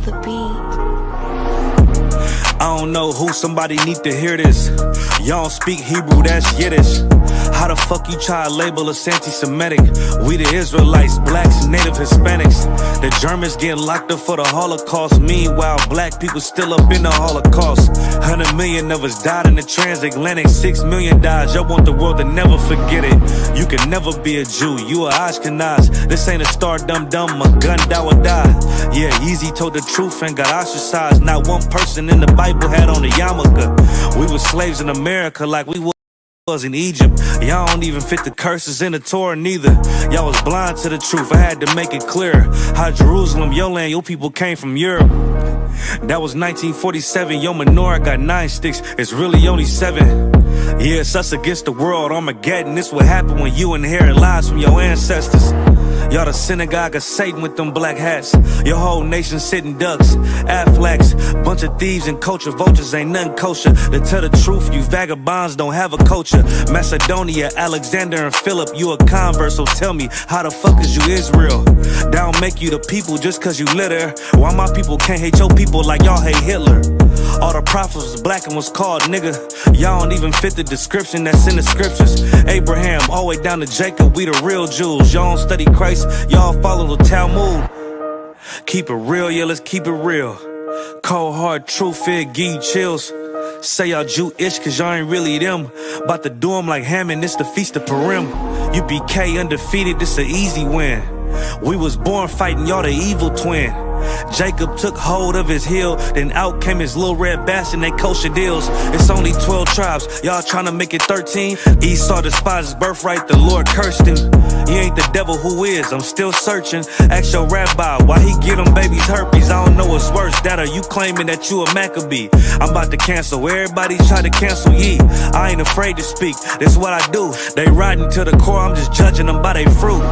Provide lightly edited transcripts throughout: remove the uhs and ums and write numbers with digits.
the beat. I don't know who, somebody need to hear this. Y'all don't speak Hebrew, that's Yiddish. How the fuck you try to label us anti-Semitic? We the Israelites, blacks, native Hispanics. The Germans getting locked up for the Holocaust. Meanwhile, black people still up in the Holocaust. 100 million of us died in the transatlantic. 6 million died, y'all want the world to never forget it. You can never be a Jew, you a Ashkenaz. This ain't a star dum-dum, a gun die or die. Yeah, Yeezy told the truth and got ostracized. Not one person in the Bible had on a yarmulke. We were slaves in America like we was in Egypt. Y'all don't even fit the curses in the Torah neither. Y'all was blind to the truth, I had to make it clear. How Jerusalem, your land, your people came from Europe. That was 1947, your menorah got 9 sticks, it's really only 7. Yeah, it's us against the world, Armageddon. This what happened when you inherit lies from your ancestors. Y'all the synagogue of Satan with them black hats. Your whole nation sitting ducks, Aflacs. Bunch of thieves and culture vultures, ain't nothing kosher. To tell the truth, you vagabonds don't have a culture. Macedonia, Alexander and Philip, you a convert, so tell me, how the fuck is you Israel? That don't make you the people just cause you litter. Why my people can't hate your people like y'all hate Hitler? All the prophets was black and was called nigga. Y'all don't even fit the description that's in the scriptures. Abraham, all the way down to Jacob, we the real Jews. Y'all don't study Christ, y'all follow the Talmud. Keep it real, yeah, let's keep it real. Cold hard truth, it give you chills. Say y'all Jewish cause y'all ain't really them. About to do them like Hammond, it's the Feast of Purim. UPK undefeated, this an easy win. We was born fighting, y'all the evil twin. Jacob took hold of his heel, then out came his little red bastard, they kosher deals. It's only 12 tribes, y'all trying to make it 13. Esau despised his birthright, the Lord cursed him. He ain't the devil, who is? I'm still searching. Ask your rabbi, why he get them babies herpes? I don't know what's worse, that or you claiming that you a Maccabee. I'm about to cancel, everybody try to cancel ye. I ain't afraid to speak, this what I do. They riding to the core, I'm just judging them by their fruit.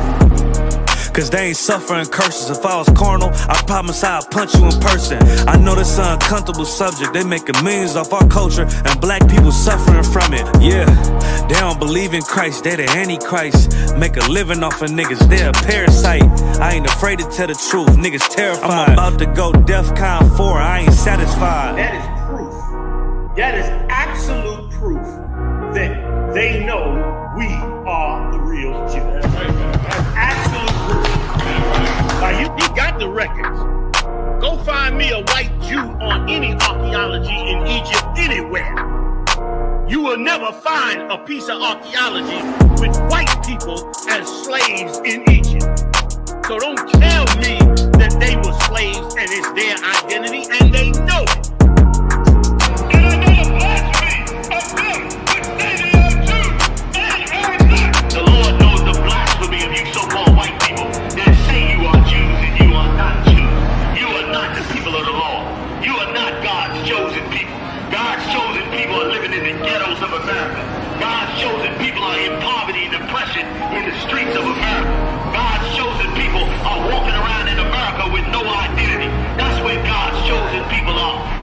Cause they ain't suffering curses. If I was carnal, I promise I'd punch you in person. I know this is an uncomfortable subject. They making millions off our culture and black people suffering from it. Yeah, they don't believe in Christ, they the Antichrist. Make a living off of niggas, they a parasite. I ain't afraid to tell the truth, niggas terrified. I'm about to go DEFCON 4, I ain't satisfied. That is proof, that is absolute proof that they know we are the real Jews. That's absolute proof. Now you got the records. Go find me a white Jew on any archaeology in Egypt anywhere. You will never find a piece of archaeology with white people as slaves in Egypt. So don't tell me that they were slaves and it's their identity, and they know it. And I know the blasphemy of them which say they are Jews and are not. The Lord knows the blasphemy of you so-called white people that say you are Jews and you are not Jews. You are not the people of the law. You are not God's chosen people. God's chosen people are living in the ghettos of America. God's chosen people are in poverty and depression in the streets of America. God's chosen people are walking around in America with no identity. That's where God's chosen people are.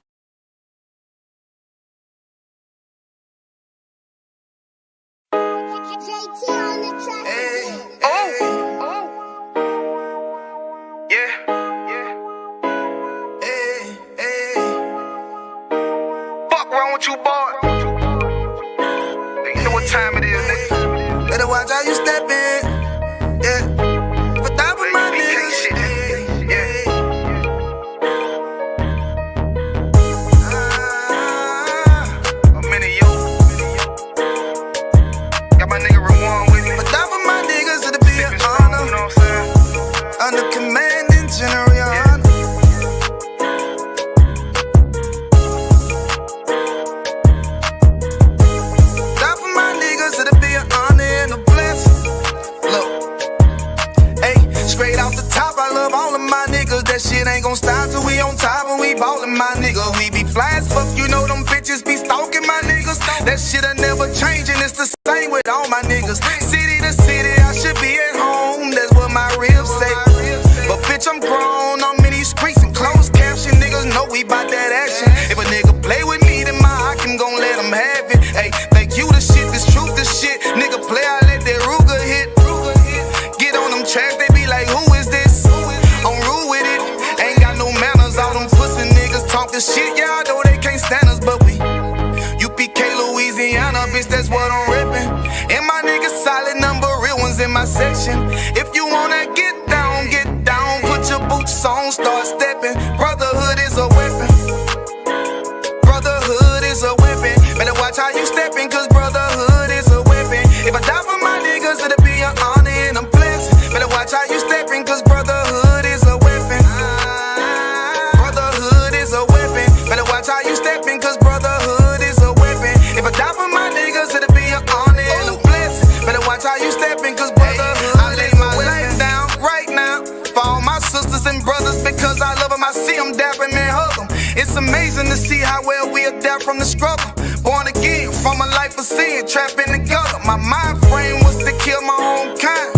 What you bought? You know what time it is, nigga. Better watch how you step in. Yeah. But that was my niggas. Yeah. I'm in it, yo. Got my nigga Rawan with me. But that was my niggas, it'll be an honor. You know what I'm saying? Under commanding General. That shit ain't gon' stop till we on top and we ballin', my nigga. We be fly as fuck, you know them bitches be stalking my niggas. That shit'll never change and it's the same with all my niggas. City to city, I should be at home, that's what my ribs say. But bitch, I'm grown, I'm in these streets and closed caption. Niggas know we bout that action. If a nigga play with me, then my Hakim gon' let him have it. Hey, think you the shit, this truth the shit. Nigga play, I let that Ruger hit. Get on them tracks, they be like, who is this? I'm rude with it, ain't got no manners, all them my section. If you wanna get down, put your boots on, start stepping. Brotherhood is a weapon. Brotherhood is a weapon. Better watch how you stepping, cause brotherhood is a weapon. If I die for my niggas, it'll be an honor and a blessing. Better watch how you stepping, cause brotherhood is a weapon. Brotherhood is a weapon. Better watch how you stepping, cause brotherhood is a weapon. If I die for my niggas, it'll be an honor and a blessing. Better watch how you stepping, cause brotherhood I lay my life down right now for all my sisters and brothers, because I love them. I see them dapping and hug them. It's amazing to see how well we adapt from the struggle. Born again from a life of sin, trapping together. My mind frame was to kill my own kind.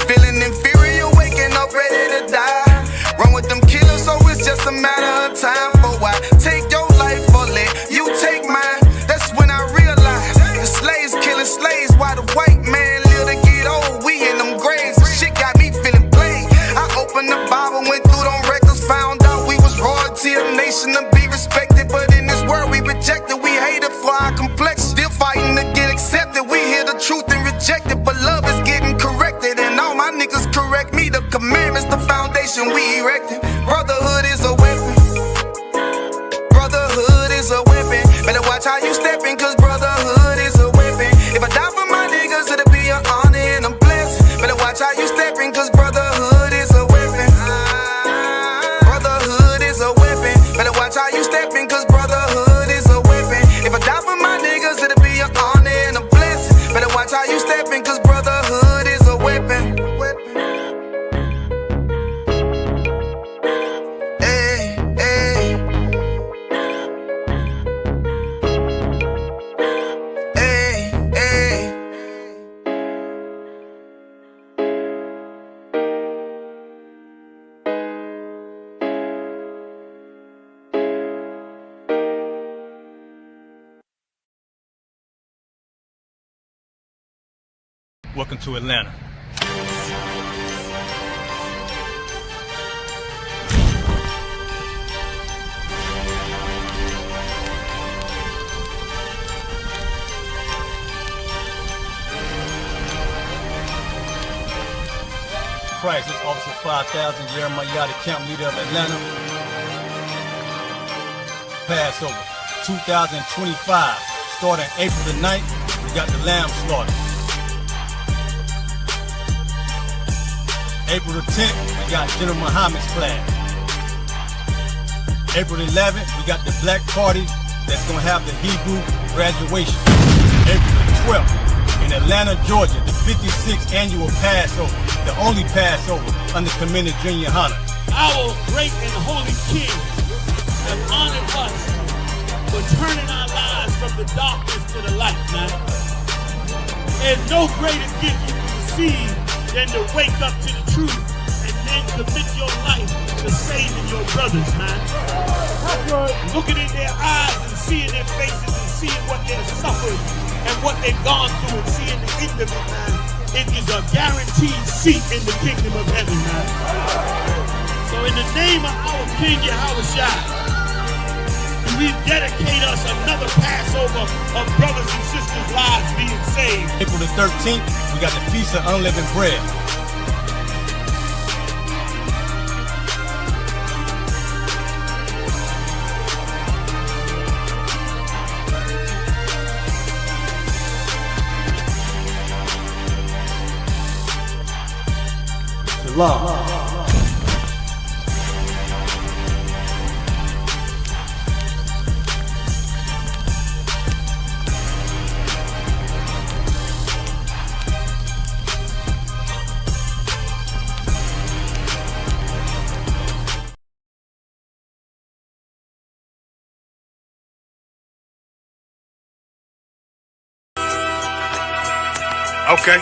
Feeling inferior, waking up ready to die. Run with them killers, so it's just a matter of time. For why take your life or let you take mine? That's when I realized the slaves killing slaves while the white man live to get old. We in them graves, shit got me feeling played. I opened the Bible, went through them records, found out we was royalty, a nation to be respected. But in this world we rejected, we hated for our complexion. Still fighting to get accepted. We hear the truth and reject it, but love is getting corrected. And all my niggas correct me. The commandments, the foundation we erected. Brotherhood is a weapon. Brotherhood is a weapon. Better watch how you stepping, cause brotherhood is a weapon. If I die for my niggas, it'll be an honor and a blessing. Better watch how you stepping, cause brotherhood is a weapon. Brotherhood is a weapon. Better watch how you stepping, cause brotherhood is a weapon. If I die for my niggas, it'll be an honor and a blessing. Better watch how you stepping, cause brotherhood is a weapon. Hey, hey. Hey, hey. Welcome to Atlanta. Christ, this Officer 5000, Jeremiah, the camp leader of Atlanta. Passover 2025, starting April the 9th, we got the lamb slaughter. April the 10th, we got General Muhammad's class. April the 11th, we got the black party that's gonna have the Hebrew graduation. April the 12th, in Atlanta, Georgia, the 56th annual Passover, the only Passover under commended Junior Hunter. Our great and holy King has honored us for turning our lives from the darkness to the light, man. There's no greater gift you can receive than to wake up to the truth and then commit your life to saving your brothers, man. Looking in their eyes and seeing their faces and seeing what they've suffered and what they've gone through and seeing the end of it, man. It is a guaranteed seat in the kingdom of heaven, man. So in the name of our King Yahushua, we dedicate us another Passover of brothers and sisters' lives being saved. April the 13th, we got the Feast of Unleavened Bread. Shalom. Okay.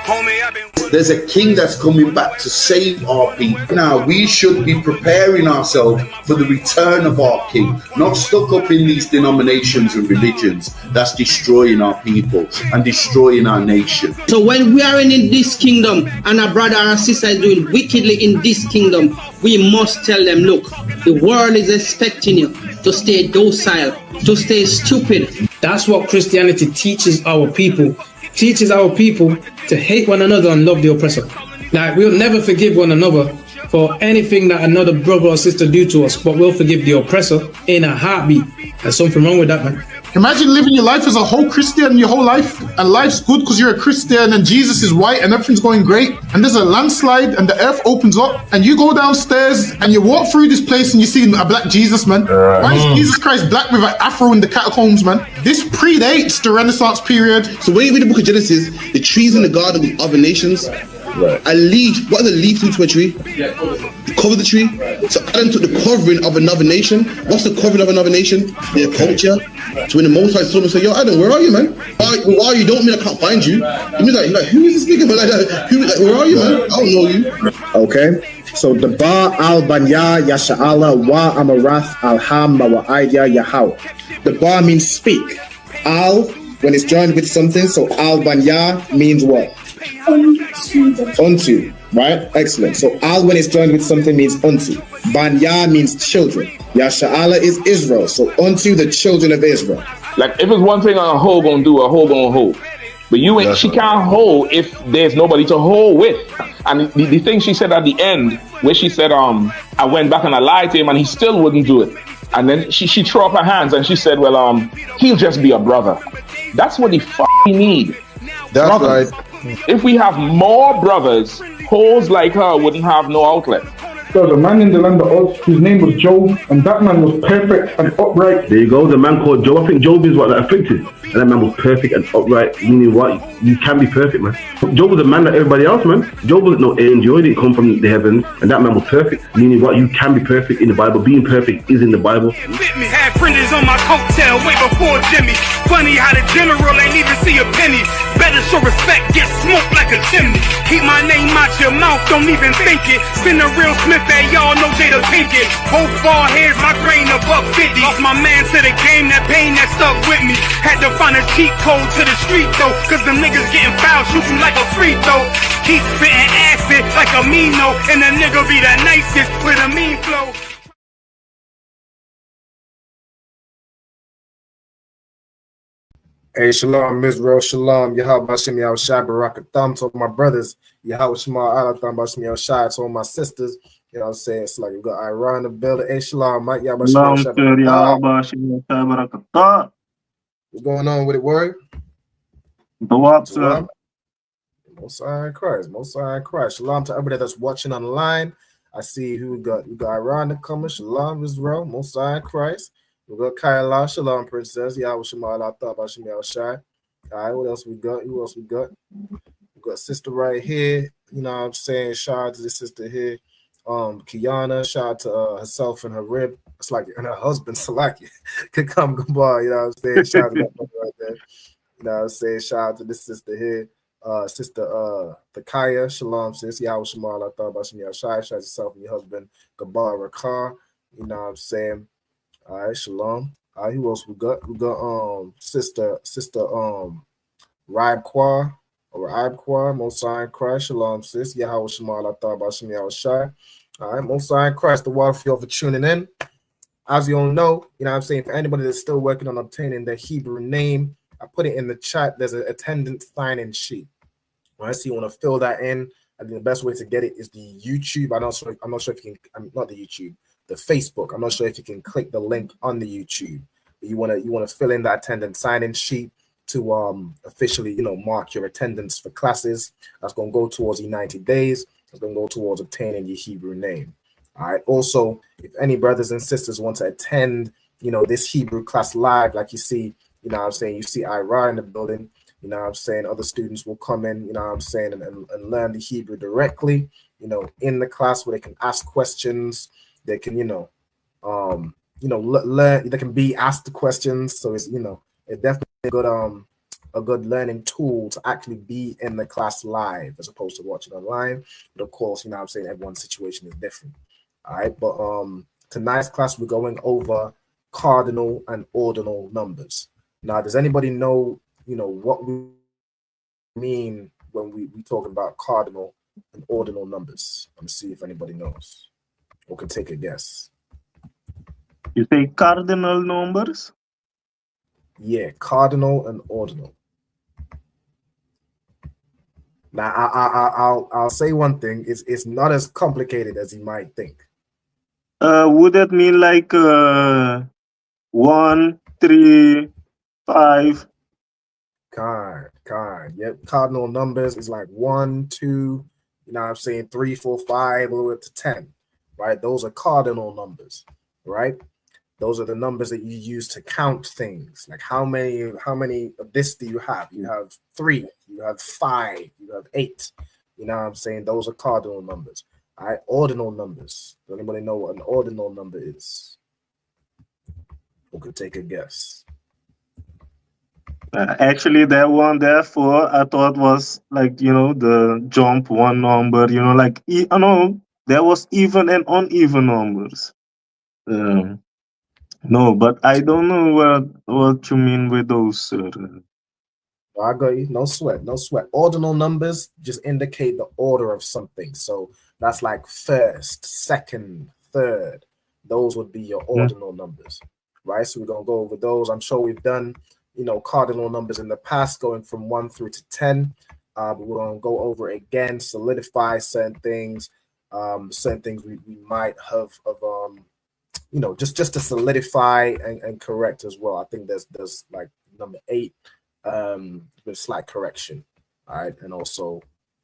Homie, I've been... There's a king that's coming back to save our people. Now, we should be preparing ourselves for the return of our king, not stuck up in these denominations and religions that's destroying our people and destroying our nation. So when we are in this kingdom and our brother or sister is doing wickedly in this kingdom, we must tell them, look, the world is expecting you. to stay docile, to stay stupid. That's what Christianity teaches our people. Teaches our people to hate one another and love the oppressor. Like, we'll never forgive one another for anything that another brother or sister do to us, but we'll forgive the oppressor in a heartbeat. There's something wrong with that, man. Imagine living your life as a whole Christian your whole life, and life's good because you're a Christian and Jesus is white and everything's going great, and there's a landslide and the earth opens up and you go downstairs and you walk through this place and you see a black Jesus, man. Why is Jesus Christ black with an afro in the catacombs, man? This predates the Renaissance period. So when you read the book of Genesis, the trees in the garden with other nations, a leaf, what does a leaf do to a tree? Cover the tree. So Adam took the covering of another nation. What's the covering of another nation? Their culture. So when the Most High saw him, say, "Yo, Adam, where are you, man? Where are you? Don't mean I can't find you." He means like, who is this nigga? But where are you, man? I don't know you. Okay. So the Ba al Banya Yasha'ala wa Amarath al Ham wa Ayya Yahaw. The Ba means speak. Al, when it's joined with something, so al Banya means what? Unto, right? Excellent. So al, when it's joined with something, means unto. Banya means children. Yasha'ala is Israel. So unto the children of Israel. Like, if it's one thing a hoe gonna do, a hoe gonna hold. But you ain't, she can't hold if there's nobody to hold with. And the thing she said at the end, where she said, I went back and I lied to him and he still wouldn't do it. And then she threw up her hands and she said, well, he'll just be a brother. That's what he need. That's brothers. right. If we have more brothers, hoes like her wouldn't have no outlet. There was a man in the land of Oz, his name was Job, and that man was perfect and upright. There you go, the man called Job. I think Job is what that afflicted. And that man was perfect and upright, meaning what? You can be perfect, man. Job was a man like everybody else, man. Job wasn't no angel, he didn't come from the heavens, and that man was perfect, meaning what? You can be perfect in the Bible. Being perfect is in the Bible. Had printers on my coattail way before Jimmy. Funny how the general ain't even see a penny. Better show respect, get smoked like a chimney. Keep my name out your mouth, don't even think it. Send a real Smith at y'all, no Jada Pinkett. Both ball heads, my grain above 50. Off my man to the game, that pain that stuck with me. Had to find a cheat code to the street though, cause them niggas getting foul, shoot you like a free throw. Keep spitting acid like a Mino, and the nigga be the nicest with a mean flow. Hey, shalom, Israel, shalom, Yahweh Hashem Yahushai, Barakatham, to all my brothers, Yahweh Shema Alatham, Hashem Yahushai, to all my sisters, you know what I'm saying? It's like you got Iran in the building. Hey, shalom, Mike, Yahweh Hashem Yahushai. What's going on with it, word? What's up? Most High in Christ, Most High in Christ. Shalom to everybody that's watching online. I see who we got. We got Iran coming. Shalom, Israel, Most High in Christ. We got Kyla, shalom, princess. Yahweh Shema Allah, Hashem Yahushai. All right, what else we got? Who else we got? We got sister right here. You know what I'm saying? Shout out to the sister here. Kiana, shout out to herself and her rib. It's like, and her husband, Salaki, could come by. You know what I'm saying? Shout out to that brother right there. You know what I'm saying? Shout out to this sister here. Sister Takaya, shalom, sis. Yahweh Shema Allah, Hashem Yahushai. Shout out to yourself and your husband, Gabar Rakar. You know what I'm saying? All right, shalom. All right, who else we got? We got sister Raibqua or Raibqua, Most High in Christ, shalom, sis. Yahweh Shema Allah, Hashem Yahushai. All right, Most High in Christ, the water for you for tuning in. As you all know, you know what I'm saying, for anybody that's still working on obtaining their Hebrew name, I put it in the chat. There's an attendance sign-in sheet. All right, so you want to fill that in. I think the best way to get it is the YouTube. I'm not sure if you can, not the YouTube, the Facebook. I'm not sure if you can click the link on the YouTube. But you want to fill in that attendance sign-in sheet to officially, you know, mark your attendance for classes. That's going to go towards your 90 days. It's going to go towards obtaining your Hebrew name. All right. Also, if any brothers and sisters want to attend, you know, this Hebrew class live, like you see, you know what I'm saying, you see Ira in the building, you know what I'm saying, other students will come in, you know what I'm saying, and learn the Hebrew directly, you know, in the class where they can ask questions, they can, learn, they can be asked the questions. So it's, you know, it's definitely a good learning tool to actually be in the class live as opposed to watching online. But of course, you know what I'm saying, everyone's situation is different. All right, but tonight's class we're going over cardinal and ordinal numbers. Now, does anybody know, you know, what we mean when we talk about cardinal and ordinal numbers? Let me see if anybody knows or can take a guess. You say cardinal numbers? Yeah, cardinal and ordinal. Now, I'll say one thing: it's not as complicated as you might think. Would that mean like 1, 3, 5? Kind. Yep. Cardinal numbers is like 1, 2. You know what I'm saying? 3, 4, 5, all the way up to 10. Right? Those are cardinal numbers. Right? Those are the numbers that you use to count things. Like how many of this do you have? You have 3, you have 5, you have 8. You know what I'm saying? Those are cardinal numbers. All right, ordinal numbers. Does anybody know what an ordinal number is? Who could take a guess? Actually, that one, therefore, I thought was like, you know, the jump one number, you know, like, no, there was even and uneven numbers. No, but I don't know what you mean with those, sir. I got you. No sweat. Ordinal numbers just indicate the order of something. So that's like first, second, third. Those would be your ordinal numbers, right? So we're going to go over those. I'm sure we've done, you know, cardinal numbers in the past, going from 1 through to 10. But we're going to go over it again, solidify certain things we might have you know, just to solidify and correct as well. I think there's like number 8 with slight correction, all right, and also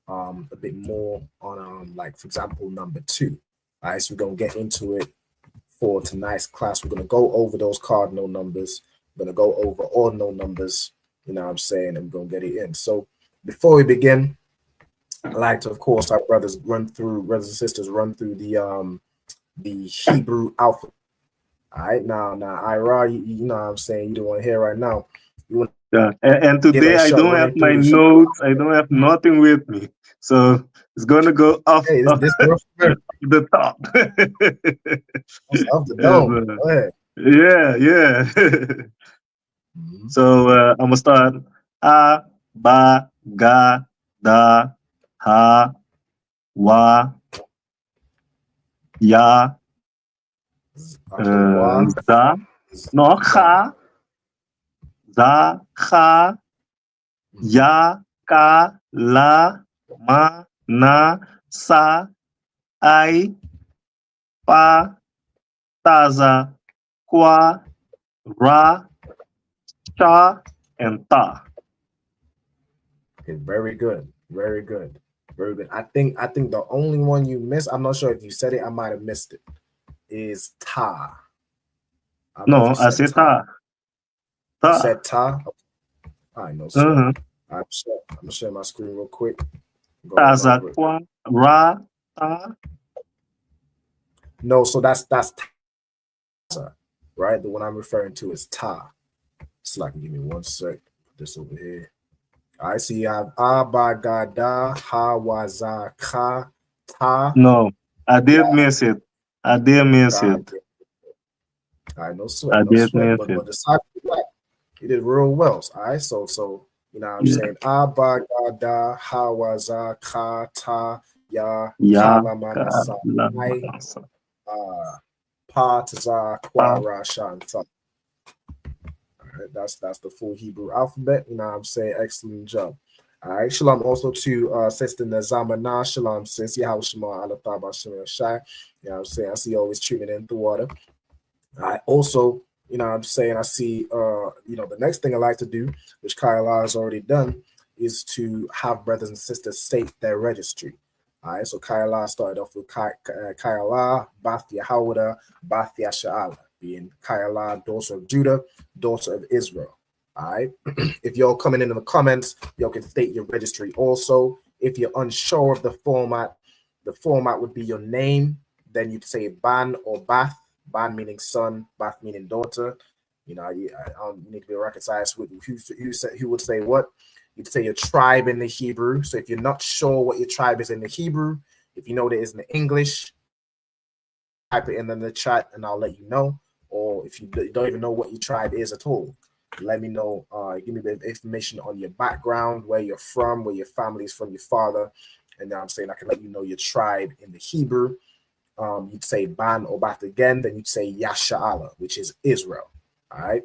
a bit more on like, for example, number 2. All right, so we're gonna get into it for tonight's class. We're gonna go over those cardinal numbers. We're gonna go over ordinal numbers, you know what I'm saying, and we're gonna get it in. So before we begin, I'd like to, of course, our brothers and sisters run through the Hebrew alphabet. All right, now Ira, you know what I'm saying, you don't want to hear right now. You want and today I don't have my notes. I don't have nothing with me, so it's gonna go off, off the top. Off the dome. Go ahead. Yeah. So I'm gonna start. A, ba, ga, da, ha, wa, ya, za, no, ha, za, ha, ya, ka, la, ma, na, sa, ai, pa, taza, kwa, ra, cha, and ta. Okay, very good. I think the only one you missed, I'm not sure if you said it, I might have missed it, is ta. No, I said ta. You said ta? I know. I'm gonna share my screen real quick. Taza, kwa, ra, ta. No, so that's taza, right? The one I'm referring to is ta. So I can give me 1 sec. Put this over here. All right, so you have abagada, hawaza, ka, ta. No, I did miss it. All right, no sweat. But the side, you did real well. All right, so you know what I'm saying, abagada, hawaza, ka, ta, ya, kalamanasa, pa, taza, kwa, ra, shan, ta. That's the full Hebrew alphabet. You know what I'm saying? Excellent job. All right. Shalom also to Sister Nazamana. Shalom, sis. Yahweh Shema Alataba Shema Shai. You know what I'm saying? I see you always tuning in the water. All right. Also, you know what I'm saying? I see, you know, the next thing I like to do, which Kyla has already done, is to have brothers and sisters state their registry. All right. So Kyla started off with Kyla, Bath Yahawada, Bath Yasha'ala, being Kyla, daughter of Judah, daughter of Israel. All right. If y'all coming in the comments, y'all can state your registry also. If you're unsure of the format would be your name. Then you'd say Ban or Bath. Ban meaning son, Bath meaning daughter. You know, you need to be reconciled with who would say what. You'd say your tribe in the Hebrew. So if you're not sure what your tribe is in the Hebrew, if you know that it's in the English, type it in the chat and I'll let you know. Or if you don't even know what your tribe is at all, let me know. Give me a bit of information on your background, where you're from, where your family is from, your father. And now I'm saying I can let you know your tribe in the Hebrew. you'd say ban or bat again, then you'd say Yasha'Allah, which is Israel. All right.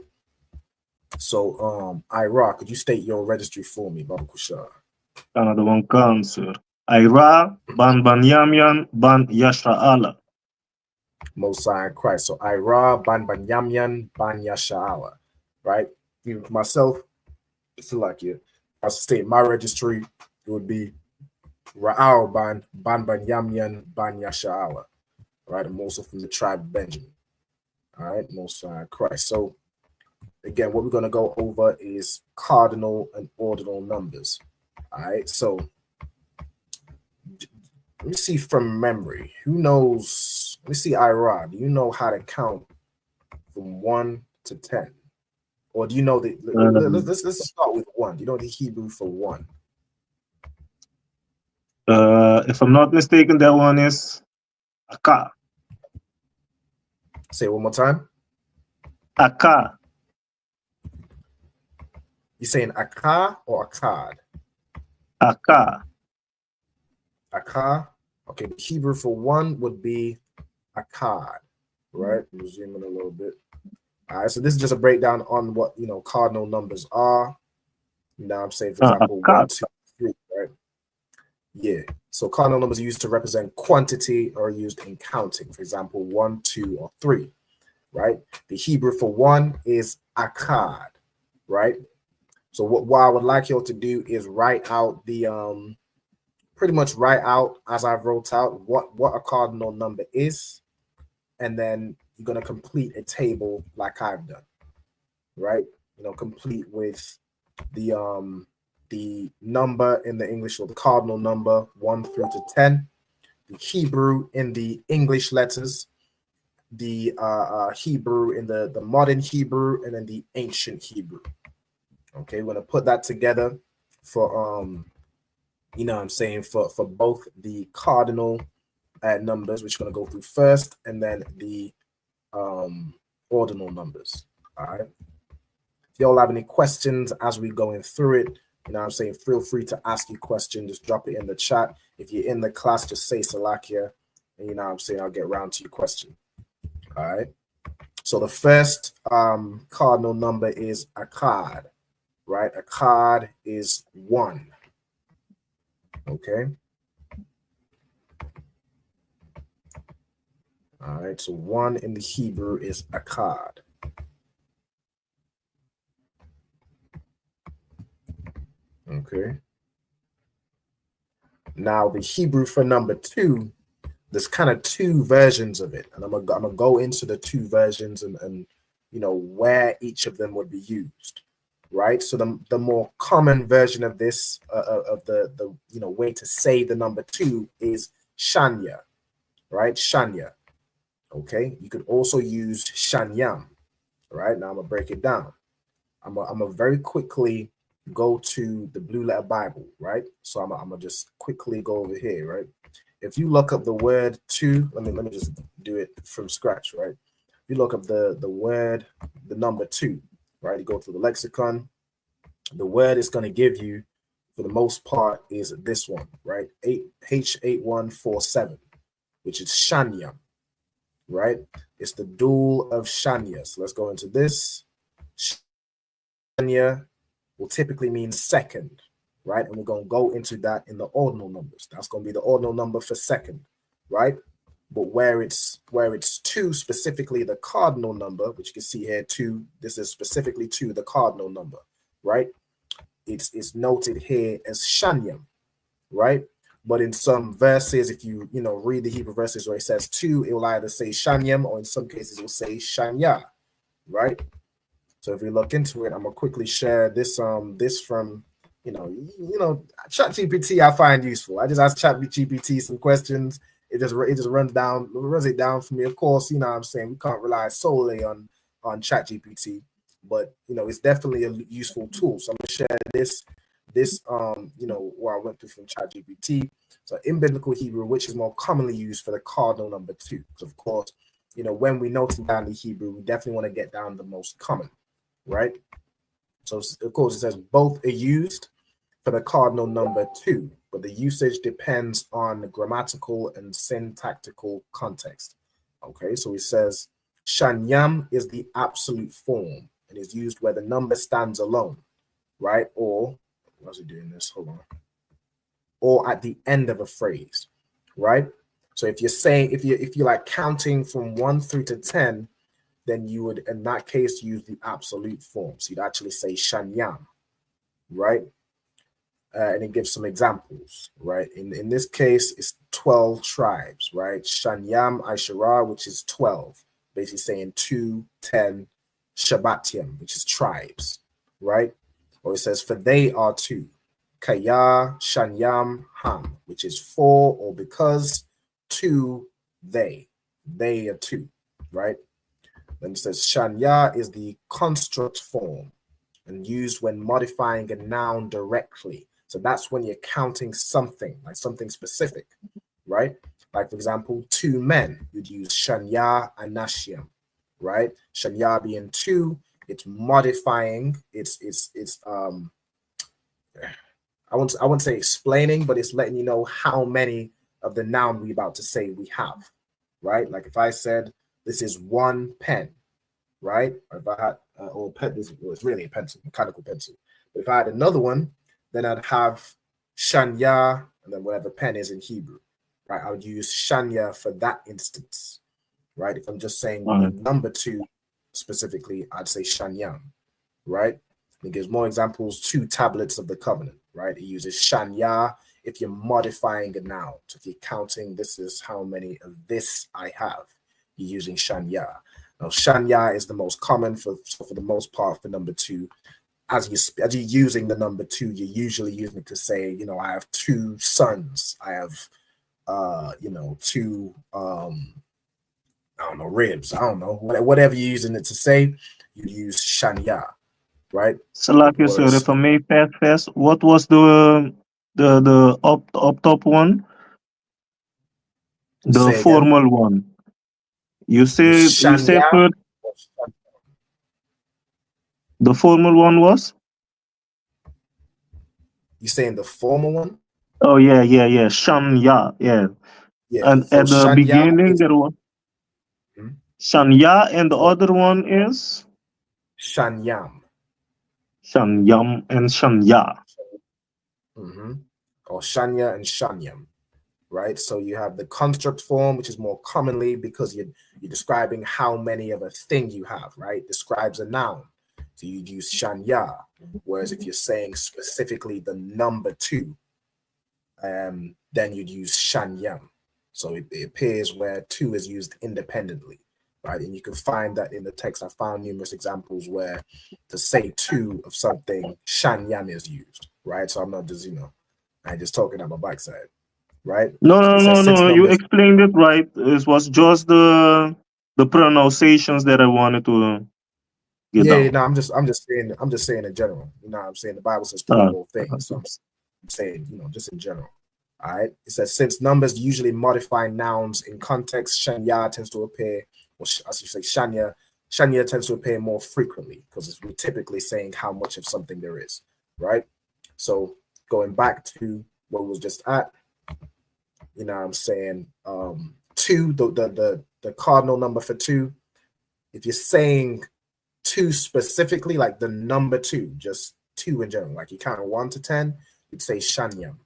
So, Ira, could you state your registry for me, Baba Kushar? Another one can, sir. Ira, ban Yamyan, ban Yasha'Allah. Mosai and Christ. So Ira, ban Yamyan, ban Yasha'Allah. Right? Even for myself, it's like you. I'll state my registry, it would be Ra'al ban Yamyan, ban Yasha'Allah. Right? I'm also from the tribe of Benjamin. All right, Mosai and Christ. So again, what we're going to go over is cardinal and ordinal numbers. All right, so let me see from memory. Who knows? Let me see, Ira. Do you know how to count from 1 to 10? Or do you know that? Let's start with 1. Do you know the Hebrew for 1? If I'm not mistaken, that one is Aka. Say it one more time. Aka. You saying Aka or Akkad? Aka. Aka. Okay, the Hebrew for 1 would be Akkad, right? We'll zoom in a little bit. All right, so this is just a breakdown on what cardinal numbers are. Now I'm saying, for example, 1, 2, 3, right? Yeah. So cardinal numbers are used to represent quantity or used in counting. For example, 1, 2, or 3, right? The Hebrew for 1 is Akkad, right? So what I would like you all to do is write out the pretty much write out, as I wrote out, what a cardinal number is, and then you're going to complete a table like I've done, right? Complete with the number in the English, or the cardinal number 1 through to 10, the Hebrew in the English letters, the Hebrew in the modern Hebrew, and then the ancient Hebrew. Okay, we're going to put that together for for both the cardinal numbers, which are going to go through first, and then the ordinal numbers. All right. If y'all have any questions as we're going through it, feel free to ask your question. Just drop it in the chat. If you're in the class, just say Salakia, and I'll get around to your question. All right. So the first cardinal number is Akkad, right? Akkad is 1. Okay. All right, so 1 in the Hebrew is Akkad. Okay. Now the Hebrew for number 2, there's kind of 2 versions of it, and I'm gonna go into the 2 versions and where each of them would be used. Right, so the more common version of this of the way to say the number 2 is Shanya, right? Shanya. Okay, you could also use Shanyam. Right, now I'm gonna break it down. I'm gonna very quickly go to the Blue Letter Bible. Right, so I'm gonna just quickly go over here. Right, if you look up the word 2, let me just do it from scratch. Right, if you look up the word, the number 2. Right, you go to the lexicon. The word it's going to give you, for the most part, is this one, right? H8147, which is Shanya, right? It's the dual of Shanya. So let's go into this. Shanya will typically mean second, right? And we're going to go into that in the ordinal numbers. That's going to be the ordinal number for second, right? But where it's 2, specifically the cardinal number, which you can see here, 2, this is specifically 2, the cardinal number, right? It's noted here as Shanyam, right? But in some verses, if you read the Hebrew verses where it says 2, it will either say Shanyam, or in some cases it will say Shanya, right? So if we look into it, I'm gonna quickly share this this from ChatGPT. I find useful. I just ask ChatGPT some questions. It just runs it down for me. Of course, we can't rely solely on ChatGPT, but it's definitely a useful tool. So I'm gonna share this where I went through from ChatGPT. So in biblical Hebrew, which is more commonly used for the cardinal number 2. So of course, when we note down the Hebrew, we definitely want to get down the most common, right? So of course it says both are used for the cardinal number 2, but the usage depends on the grammatical and syntactical context. Okay, so it says Shanyam is the absolute form and is used where the number stands alone, right? Or, what's it doing this? Hold on. Or at the end of a phrase, right? So if you're saying, if you're like counting from 1 through to 10, then you would, in that case, use the absolute form. So you'd actually say Shanyam, right? And it gives some examples, right? In this case, it's 12 tribes, right? Shanyam Aishara, which is 12, basically saying 2, 10, Shabbatyam, which is tribes, right? Or it says, for they are 2. Kaya Shanyam Ham, which is 4, or because 2, they are 2, right? Then it says Shanya is the construct form and used when modifying a noun directly. So that's when you're counting something, like something specific, right? Like, for example, 2 men, you'd use Shanya Anashyam, right? Shanya being 2, it's modifying, I won't say explaining, but it's letting you know how many of the noun we're about to say we have, right? Like if I said, this is 1 pen, right? Or if I had, or pen, it's really a pencil, mechanical pencil. But if I had another one, then I'd have Shanya, and then whatever pen is in Hebrew, right? I would use Shanya for that instance, right? If I'm just saying the number 2 specifically, I'd say Shanyam, right? It gives more examples, 2 tablets of the covenant, right? It uses Shanya if you're modifying a noun. So if you're counting, this is how many of this I have, you're using Shanya. Now, Shanya is the most common for the most part for number 2. As you're using the number 2, you're usually using it to say, you know, I have 2 sons. I have, 2, I don't know, ribs. I don't know. Whatever you're using it to say, you use Shanya, right? So like you said, if I may pass fast, what was the up top one? The Say formal again. one. You said Shanya. The formal one was? You saying the formal one? Oh yeah. Shanya, yeah. Yeah. And So at the Shanya beginning is there was Shanya, and the other one is Shanyam. Shanyam and Shanya. Or Shanya and Shanyam, right? So you have the construct form, which is more commonly because you're describing how many of a thing you have, right? Describes a noun. So you'd use Shanya. Whereas if you're saying specifically the number 2, then you'd use Shanyam. So it appears where 2 is used independently, right? And you can find that in the text. I found numerous examples where to say 2 of something, Shanyam is used, right? So I'm not just, I'm just talking on my backside, right? No. You explained it right. It was just the pronunciations that I wanted to get down. Yeah, no, I'm just saying in general. You know what I'm saying? The Bible says 3 more things. So I'm saying, just in general. All right. It says, since numbers usually modify nouns in context, Shanya tends to appear, or as you say, Shanya tends to appear more frequently because we're typically saying how much of something there is, right? So going back to what we was just at, you know what I'm saying? 2, the cardinal number for 2, if you're saying 2 specifically, like the number 2, just 2 in general, like you count 1 to 10, you'd say Shanyam.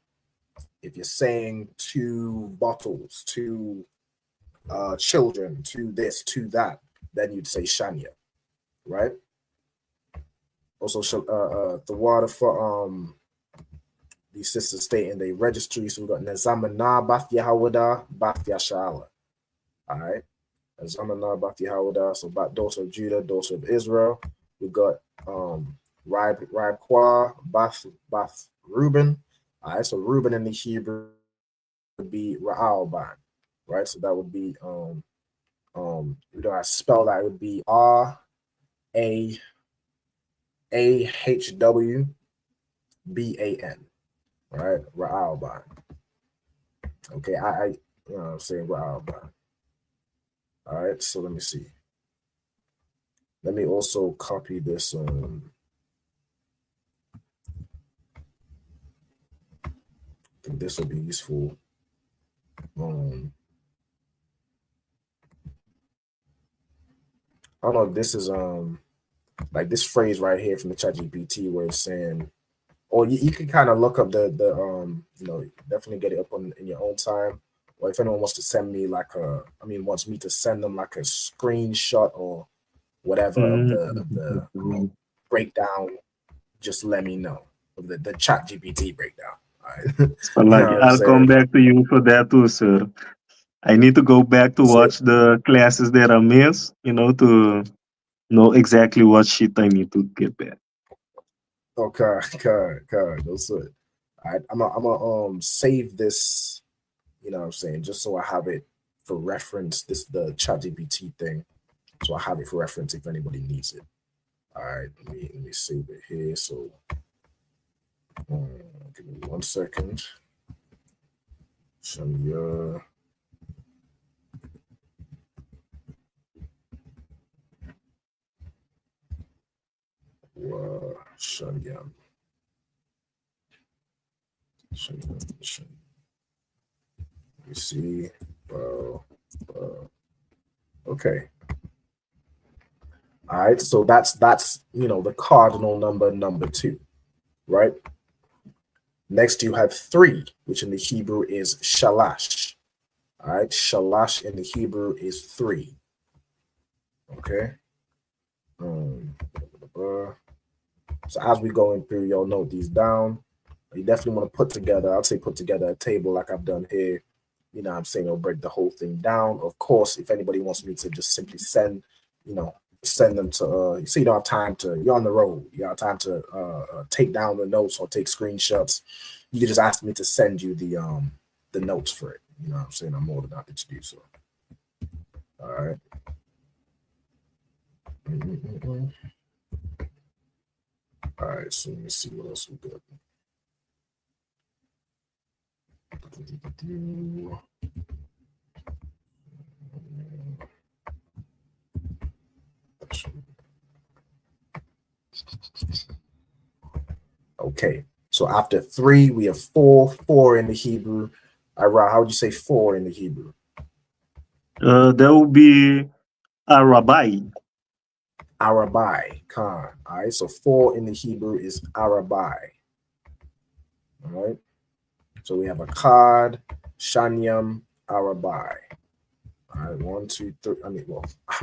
If you're saying 2 bottles, 2 children, 2 this, 2 that, then you'd say Shanya, right? Also, the water for these sisters stating the registry. So we've got Nazamana, Bath Yahawada, Bath Yashala. All right. Nazamana, Bath Yahawada, so daughter of Judah, daughter of Israel. We've got Raib Kwa, Bath Reuben. All right, so Reuben in the Hebrew would be Ra'alban, right? So that would be I spell that, it would be RAAHWBAN, right? Ra'alban. Okay, I I'm saying Ra'alban. All right, so let me see. Let me also copy this think this will be useful. I don't know if this is like this phrase right here from the ChatGPT where it's saying, or you can kind of look up the you know, definitely get it up in your own time. Or if anyone wants to send me like wants me to send them like a screenshot or whatever of the breakdown, just let me know of the ChatGPT breakdown. All right. So like, I'll come back to you for that too, sir. I need to go back to watch the classes that I missed, you know, to know exactly what shit I need to get back. Okay, that's it. I'm gonna save this, you know what I'm saying, just so I have it for reference, the ChatGPT thing. So I have it for reference if anybody needs it. All right, let me save it here. So give me 1 second. Shania. Shania. Let me see. Okay. All right, so that's you know, the cardinal number 2, right? Next you have 3, which in the Hebrew is shalash. All right, shalash in the Hebrew is 3. Okay. So as we going through, y'all note these down. You definitely want to put together a table like I've done here. You know what I'm saying? It'll break the whole thing down. Of course, if anybody wants me to just simply send them to, so you don't have time to, you're on the road, you don't have time to take down the notes or take screenshots, you can just ask me to send you the notes for it. You know what I'm saying? I'm more than happy to do so. All right. All right, so let me see what else we got. Okay, so after 3, we have 4 in the Hebrew. Ira, how would you say 4 in the Hebrew? That would be Arabai. Arabai, Khan. All right, so 4 in the Hebrew is Arabai. All right, so we have Akkad, Shanyam, Arabai. All right, 1, 2, 3. I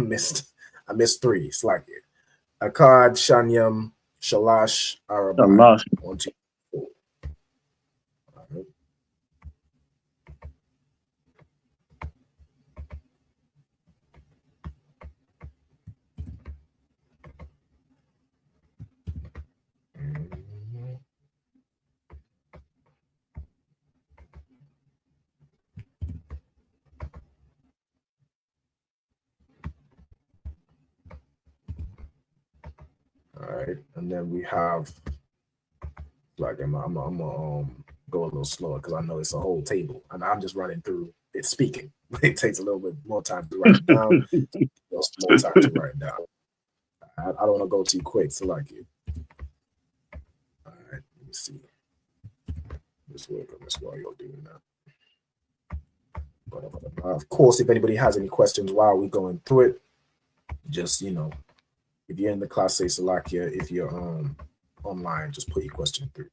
missed 3. It's like it. Akkad, Shanyam, Shalash, Arabai. 1, 2, 4. All right. All right, and then we have, like, I'm gonna go a little slower because I know it's a whole table, and I'm just running through it speaking. It takes a little bit more time to write it down. More time to write it down. I don't want to go too quick, so like it. All right, let me see. Just work on this while you're doing that. But of course, if anybody has any questions while we're going through it, just, you know, if you're in the class, say Salakia. If you're online, just put your question through.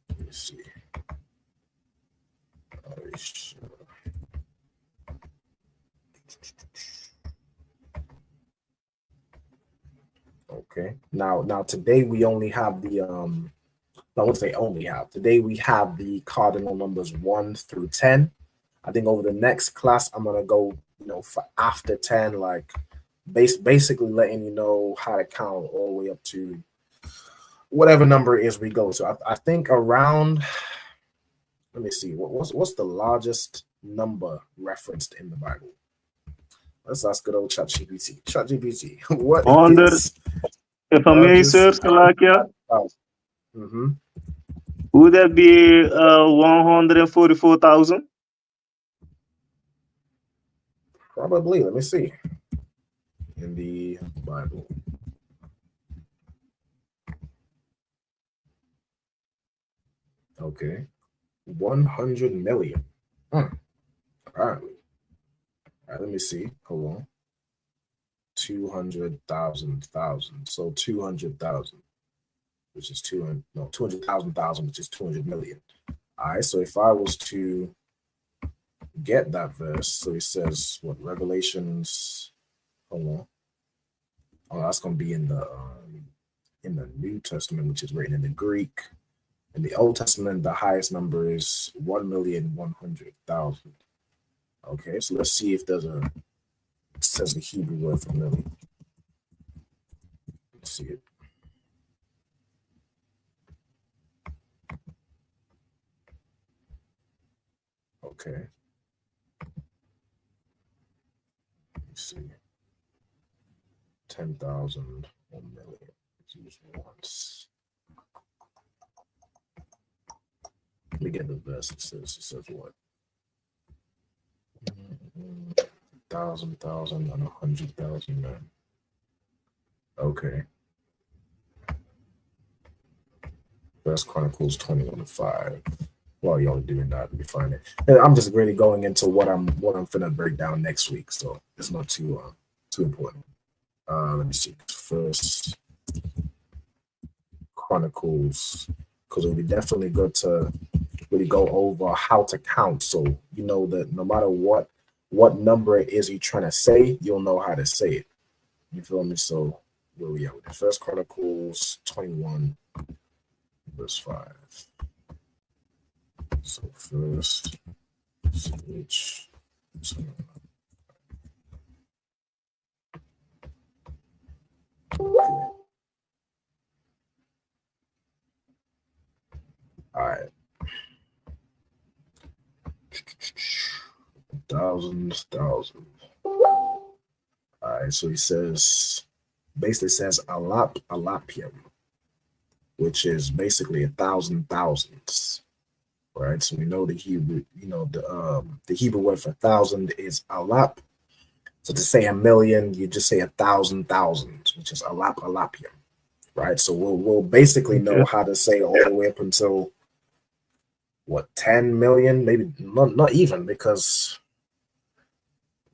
Let me see. Okay. Now today we only have the I wouldn't say only have. Today we have the cardinal numbers 1 through 10. I think over the next class I'm gonna go, you know, for after 10, like basically letting you know how to count all the way up to whatever number it is we go. So I think around, let me see, what's the largest number referenced in the Bible? Let's ask good old ChatGPT. ChatGPT, what is, if I may, sir, Salakia, would that be 144,000? Probably. Let me see. In the Bible. Okay. 100 million. All right. Let me see. Hold on. 200,000. So 200,000, which is 200. No, 200,000, which is 200 million. All right. So if I was to get that verse, so it says what? Revelations. Hold on. Oh, that's gonna be in the New Testament, which is written in the Greek. In the Old Testament, the highest number is 1,100,000. Okay, so let's see if it says the Hebrew word for million. Let's see it. Okay. Let's see. 10,000, 1 million. Let's use once. Let me get the verse. It says what? 1,000, and 100,000, man. Okay. First Chronicles 21:5. While y'all doing that, let me find it. And I'm just really going into what I'm finna break down next week, so it's not too important. Let me see. First Chronicles, because it would be definitely good to really go over how to count, so you know that no matter what number it is you're trying to say, you'll know how to say it. You feel me? So where we at with it? First Chronicles 21, verse 5. So first switch. All right. Thousands. All right, so he basically says alapium, which is basically 1,000 thousands. Right, so we know the Hebrew, the Hebrew word for 1,000 is alap. So to say a million, you just say 1,000 thousands, which is alapium. Right, so we'll basically know how to say all the way up until what, 10 million, maybe not even, because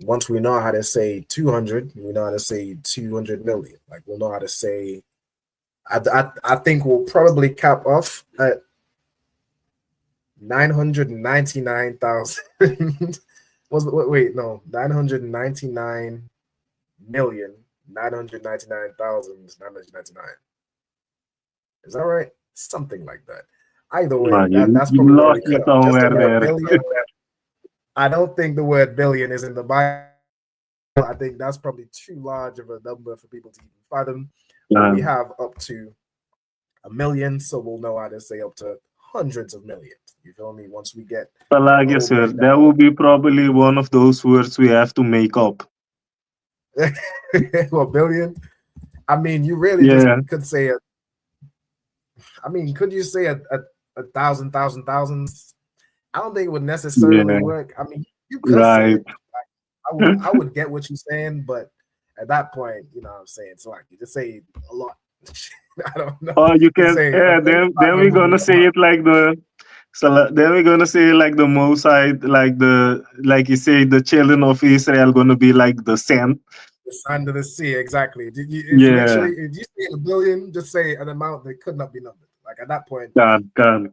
once we know how to say 200, we know how to say 200 million. Like we'll know how to say. I think we'll probably cap off at 999,000. Wait, no, 999,999,999. Is that right? Something like that. Either way, that's probably where we cut off. Just the word billion. I don't think the word billion is in the Bible. I think that's probably too large of a number for people to even fathom. We have up to 1 million, so we'll know how to say up to hundreds of millions. You feel me? Once we get. Well, I guess, sir, that will be probably one of those words we have to make up. Well, billion? I mean, you really just could say it. I mean, could you say a thousand thousands? I don't think it would necessarily work. I mean, you could say it. Like, I would get what you're saying, but at that point, you know what I'm saying? So like you just say a lot. I don't know. Oh, you can then we're gonna say it like the then we're gonna say like the Mosai, like you say the children of Israel gonna be like the sand. The sand of the sea, exactly. If you say a billion, just say an amount that could not be numbered. Like at that point, God. You know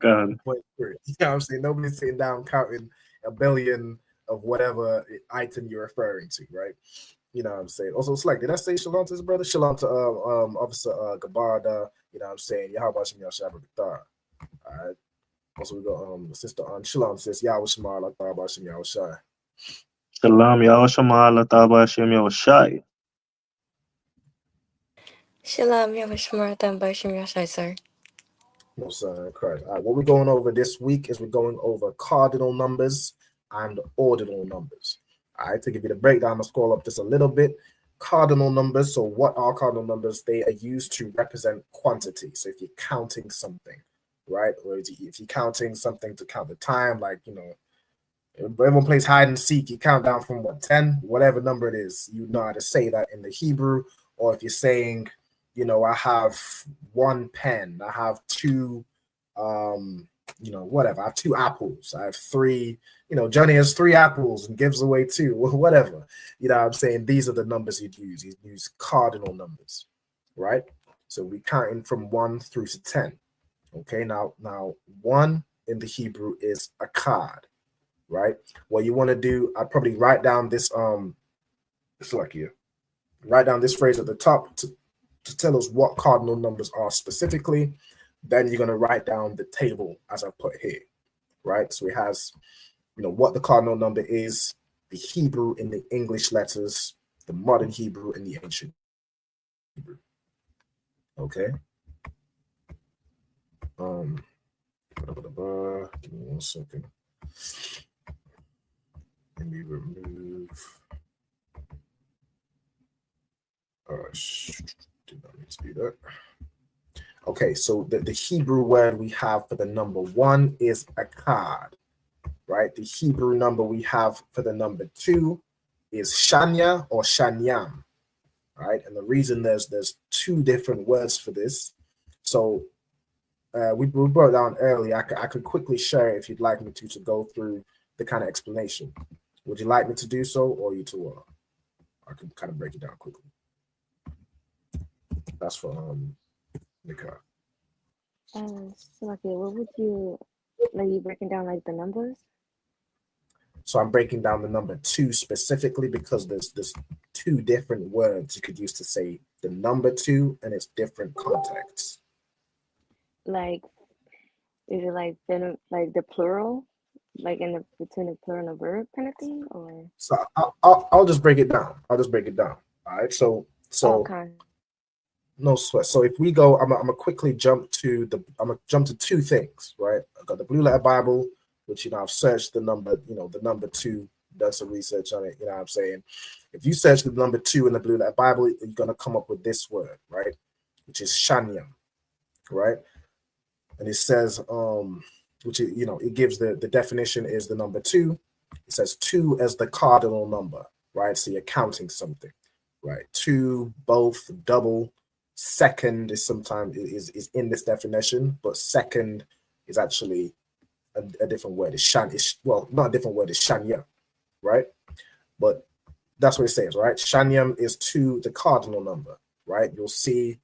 what I'm saying? Nobody's sitting down counting a billion of whatever item you're referring to, right? You know what I'm saying? Also, it's like, did I say shalom to his brother? Shalom to Officer Gabada, you know what I'm saying? Yahweh Shem Yahshua B'Kthar. All right. Also, we got Sister on Shalom, sis Yahweh Shema Yahweh Shem Yahshua. Shalom, Yahweh Shema Yahweh Shem Yahshua. Shalom, Yahweh Shema Yahweh Shem Yahshua, sir. No, sir, Christ. All right, what we're going over this week is we're going over cardinal numbers and ordinal numbers. All right, to give you the breakdown, I'm going to scroll up just a little bit. Cardinal numbers. So what are cardinal numbers? They are used to represent quantity. So if you're counting something, right? Or if you're counting something to count the time, like, you know, everyone plays hide and seek, you count down from what, 10, whatever number it is, you know how to say that in the Hebrew. Or if you're saying, you know, I have one pen, I have two whatever. I have 2 apples. I have 3, Johnny has 3 apples and gives away 2, or whatever. You know what I'm saying? These are the numbers you'd use. You'd use cardinal numbers, right? So we counting from 1 through to 10. Okay, now 1 in the Hebrew is a card, right? What you want to do, I'd probably write down this write down this phrase at the top to tell us what cardinal numbers are specifically. Then you're going to write down the table as I put here, right? So it has, what the cardinal number is, the Hebrew in the English letters, the modern Hebrew and the ancient Hebrew. Okay. Give me 1 second. Let me remove. Did not need to do that. Okay, so the Hebrew word we have for the number 1 is akad, right? The Hebrew number we have for the number 2 is shanya or shanyam, right? And the reason there's 2 different words for this. So we brought down earlier. I could quickly share it if you'd like me to go through the kind of explanation. Would you like me to do so, or you to? I can kind of break it down quickly. That's for Nika. So okay, what would you breaking down like the numbers? So I'm breaking down the number 2 specifically because there's 2 different words you could use to say the number 2 and its different contexts. Like, is it like the plural, like between the plural and the verb kind of thing, or? So I'll just break it down. All right. So okay. No sweat. So if we go, I'm gonna quickly jump to 2 things, right? I've got the Blue Letter Bible, which I've searched the number, the number 2, done some research on it. You know what I'm saying? If you search the number 2 in the Blue Letter Bible, you're gonna come up with this word, right? Which is shanyam, right? And it says, which is, it gives the definition is the number 2. It says 2 as the cardinal number, right? So you're counting something, right? 2, both, double. Second is sometimes is in this definition, but second is actually a different word. It's not a different word. It's shanya, right? But that's what it says, right? Shanyam is 2, the cardinal number, right? You'll see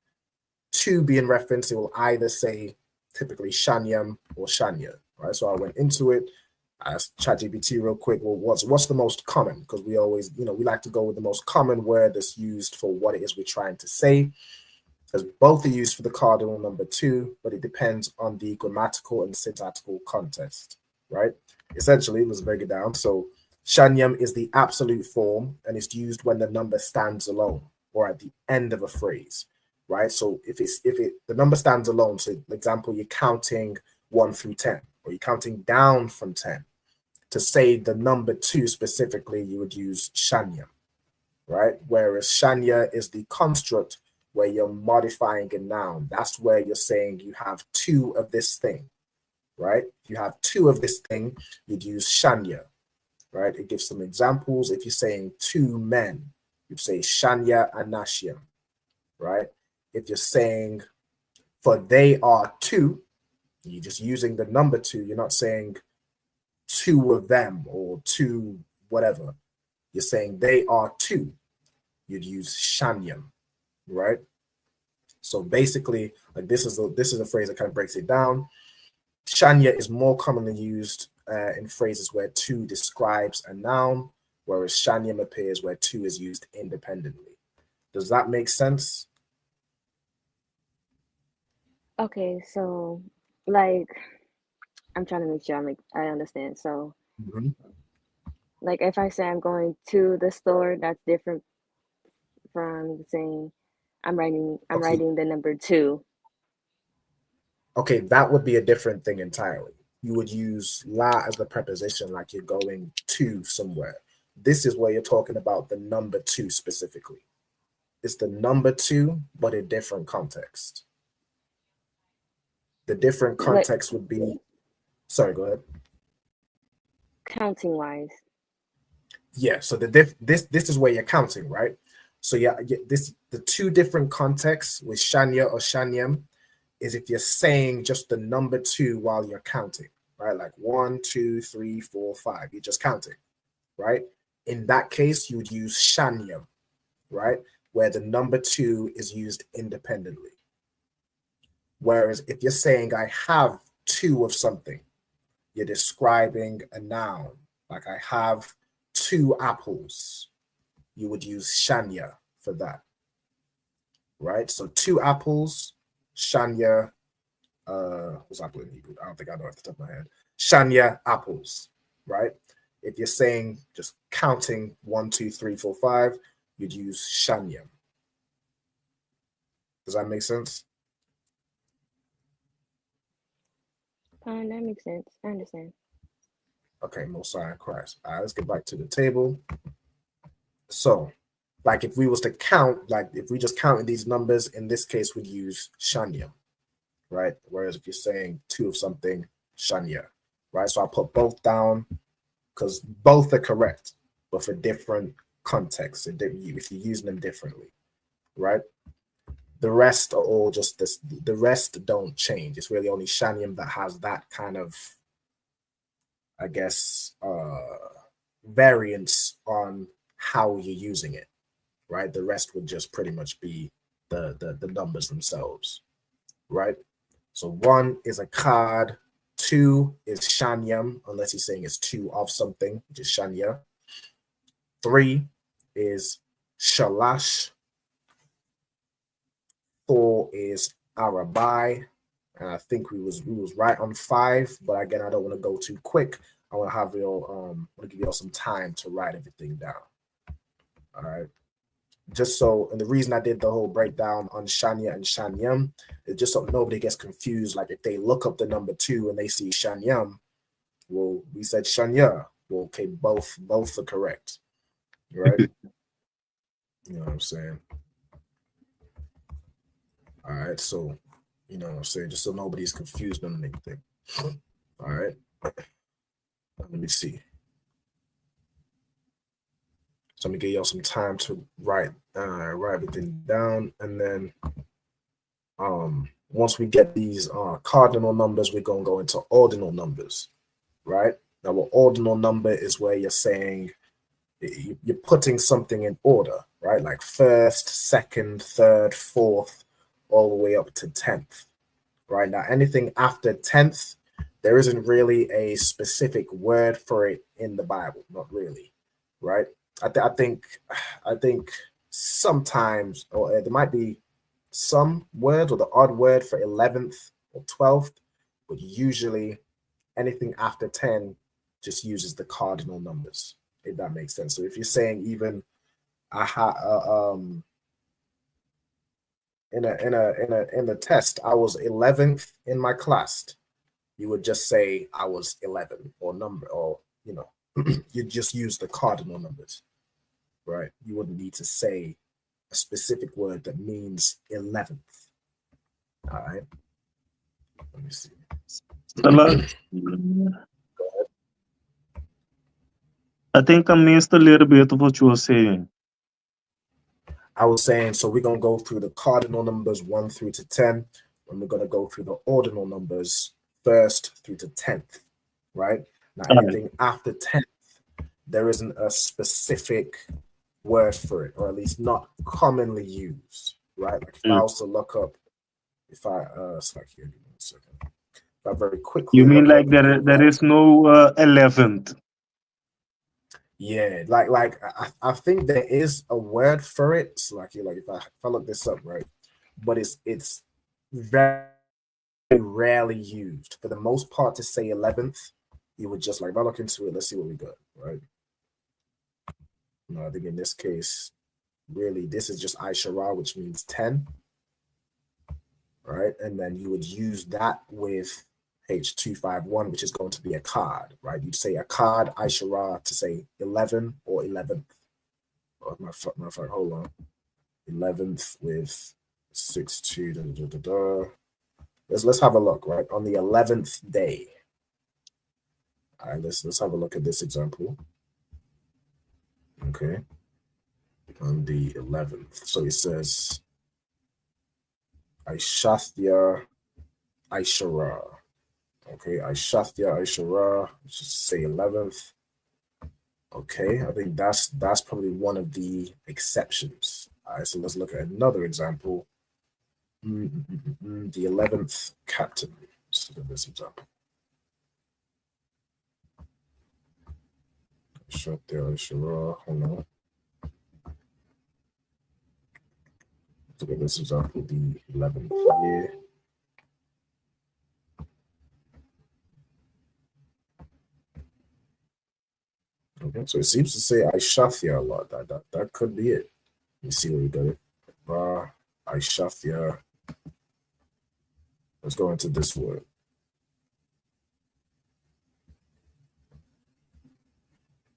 2 being referenced. It will either say typically shanyam or shanya, right? So I went into it. I asked ChatGPT real quick. Well, what's the most common? Because we always, we like to go with the most common word that's used for what it is we're trying to say. Because both are used for the cardinal number 2, but it depends on the grammatical and syntactical context, right? Essentially, let's break it down. So shanyam is the absolute form, and it's used when the number stands alone or at the end of a phrase, right? So if the number stands alone, so for example, you're counting 1 through 10, or you're counting down from 10. To say the number 2 specifically, you would use shanyam, right? Whereas shanya is the construct where you're modifying a noun. That's where you're saying you have 2 of this thing, right? If you have 2 of this thing, you'd use shanya, right? It gives some examples. If you're saying 2 men, you'd say shanya anashyam, right? If you're saying for they are 2, you're just using the number 2. You're not saying 2 of them or 2 whatever. You're saying they are 2. You'd use shanyam, right? So basically, like this is a phrase that kind of breaks it down. Shanya is more commonly used in phrases where 2 describes a noun, whereas shanyam appears where 2 is used independently. Does that make sense? Okay, so like I'm trying to make sure I understand. So like if I say I'm going to the store, that's different from saying I'm writing the number 2. Okay, that would be a different thing entirely. You would use la as the preposition, like you're going to somewhere. This is where you're talking about the number 2 specifically. It's the number 2, but in different context. The different context would be, sorry, go ahead. Counting wise. Yeah, so this is where you're counting, right? So yeah, the 2 different contexts with shanya or shanyam is if you're saying just the number 2 while you're counting, right? Like 1, 2, 3, 4, 5. You're just counting, right? In that case, you would use shanyam, right? Where the number 2 is used independently. Whereas if you're saying I have 2 of something, you're describing a noun. Like I have 2 apples. You would use shanya for that, right? So 2 apples, shanya, what's apple in Hebrew? I don't think I know off the top of my head. Shanya apples, right? If you're saying just counting 1, 2, 3, 4, 5, you'd use shanya. Does that make sense? Fine, that makes sense. I understand. Okay, Mosiah and Christ. All right, let's get back to the table. So, like if we was to count, like if we just counted these numbers, in this case, we'd use shanya, right? Whereas if you're saying 2 of something, shanya, right? So I put both down because both are correct, but for different contexts, if you're using them differently, right? The rest are all just this. The rest don't change. It's really only shanyam that has that kind of, I guess, variance on how you're using it, right? The rest would just pretty much be the numbers themselves, right? So 1 is a card, 2 is shanyam, unless he's saying it's 2 of something, which is shanya. 3 is shalash. 4 is arabai. And I think we was right on 5, but again, I don't want to go too quick. I want to have want to give you all some time to write everything down. All right. Just so, and the reason I did the whole breakdown on shanya and shanyam is just so nobody gets confused. Like if they look up the number 2 and they see shanyam, well, we said shanya. Well, okay, both are correct, right? You know what I'm saying? All right, so you know what I'm saying, just so nobody's confused on anything. All right, let me see. So I'm gonna give y'all some time to write everything down, and then once we get these cardinal numbers, we're gonna go into ordinal numbers, right? Now, an ordinal number is where you're saying you're putting something in order, right? Like first, second, third, fourth, all the way up to 10th, right? Now, anything after 10th, there isn't really a specific word for it in the Bible, not really, right? I think sometimes, or there might be some word or the odd word for 11th or 12th, but usually anything after 10 just uses the cardinal numbers, if that makes sense. So if you're saying even in the test, I was 11th in my class, you would just say I was 11 or number, or you know, you just use the cardinal numbers, right? You wouldn't need to say a specific word that means 11th. All right. Let me see. I think I missed a little bit of what you were saying. I was saying, so we're going to go through the cardinal numbers 1 through to 10, and we're going to go through the ordinal numbers 1st through to 10th, right? Now, anything after 10th, there isn't a specific word for it, or at least not commonly used, right? Like if I was to look up, if I, it's like here, give me a second. If I very quickly. You mean like there is no 11th? Yeah, like I think there is a word for it. So like if I look this up, right, but it's very rarely used. For the most part, to say 11th, you would just like, if I look into it, let's see what we got, right? No, I think in this case, really, this is just Aishara, which means 10, right? And then you would use that with H251, which is going to be a card, right? You'd say a card, Aishara, to say 11 or 11th. Oh, my fault, hold on. 11th with 6-2, Let's have a look, right? On the 11th day. All right, let's have a look at this example. Okay. On the 11th. So it says Aishathya Aishara. Okay, Aishathya, Aishara, just say 11th. Okay, I think that's probably one of the exceptions. All right, so let's look at another example. The 11th captain. Let's look at this example. Aishathya, Aishara, hold on. Look at this example, the 11th year. Okay, so it seems to say Aishathya a lot. That could be it. Let me see where we got it. Aishathya. Let's go into this word.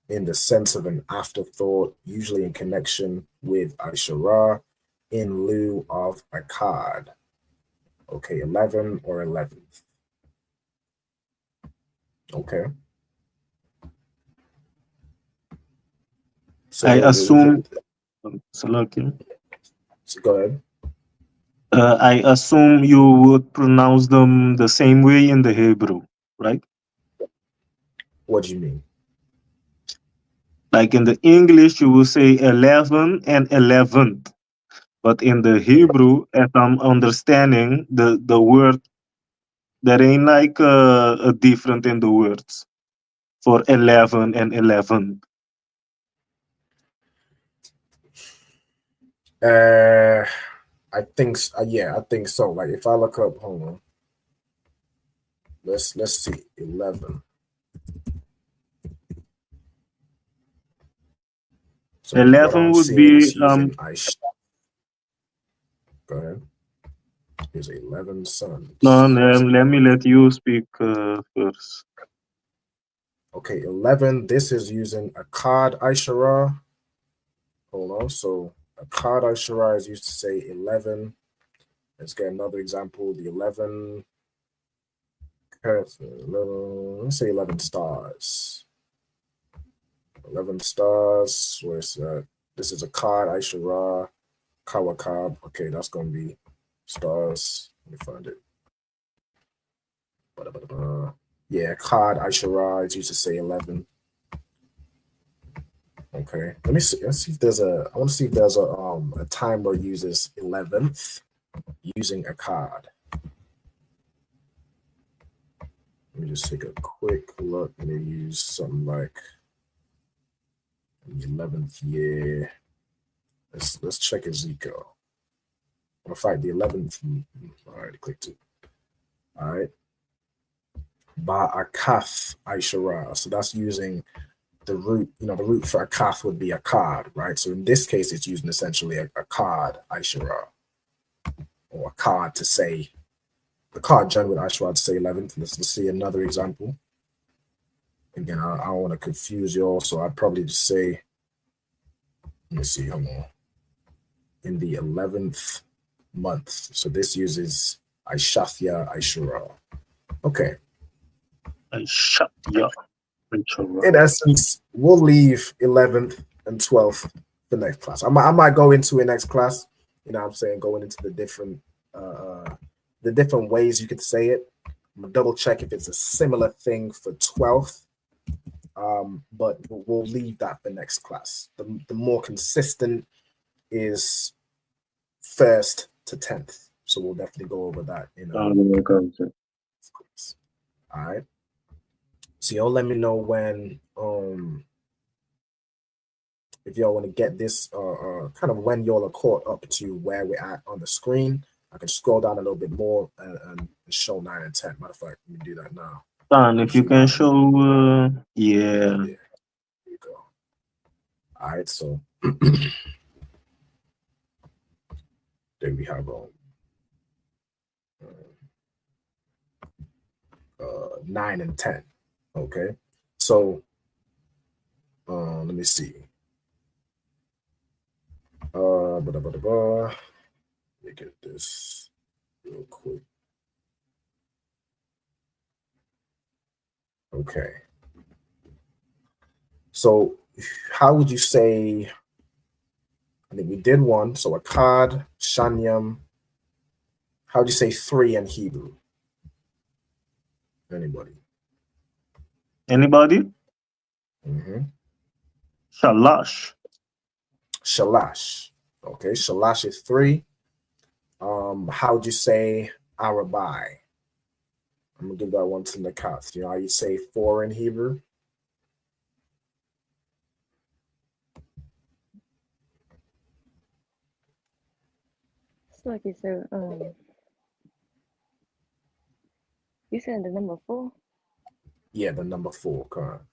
In the sense of an afterthought, usually in connection with Aishara, in lieu of Akkad. Okay, 11 or 11th. Okay. So I assume. So go ahead. I assume you would pronounce them the same way in the Hebrew, right? What do you mean? Like in the English, you will say 11 and 11th. But in the Hebrew, as I'm understanding, the word, there ain't like a different in the words for 11 and 11. I think, yeah, I think so. Like if I look up, hold on. Let's see, 11. So 11 would be Go ahead. Here's 11 sons. No, let me let you speak first. Okay, 11. This is using Akkad Aishara. Hold on. So Akkad Aishara is used to say 11. Let's get another example. The 11. Let's say 11 stars. 11 stars. Where's that? This is Akkad Aishara. Kawakab. Okay, that's going to be stars. Let me find it. Yeah, Akkad Aishara is used to say 11. Okay, let me see. Let's see if there's I want to see if there's a time where it uses 11th using Akkad. Let me just take a quick look. Maybe use something like the 11th year. Let's check Ezekiel. I'm gonna find the 11th. All right, click to. All right. Ba'akath Aishara. So that's using the root, the root for Akath would be Akkad, right? So in this case, it's using essentially Akkad Aishara, or Akkad to say, Akkad joined with Aishara to say 11th. Let's see another example. Again, I don't want to confuse you all, so I'd probably just say, let me see, hold on. In the 11th month. So this uses Aishathya Aishara. Okay. Aishathya Aishara. In essence, we'll leave 11th and 12th for next class. I might go into it next class. You know what I'm saying? Going into the different ways you could say it. I'm gonna double check if it's a similar thing for 12th. But we'll leave that for next class. The more consistent is 1st to 10th. So we'll definitely go over that in class. All right. So y'all let me know when if y'all want to get this kind of when y'all are caught up to where we're at on the screen. I can scroll down a little bit more and show 9 and 10. Matter of fact, let me do that now. If you can show, yeah. There you go. All right, so there we have 9 and 10. Okay, so let me see. Let me get this real quick. Okay. So how would you say, I think we did one, so Akkad, Shanyam. How would you say 3 in Hebrew? Anybody? Anybody? Mm-hmm. Shalash. Shalash. Okay, Shalash is 3. How would you say Arabai? I'm gonna give that one to Nakat. You know how you say 4 in Hebrew? It's like you said, you said the number 4? Yeah, the number 4, correct.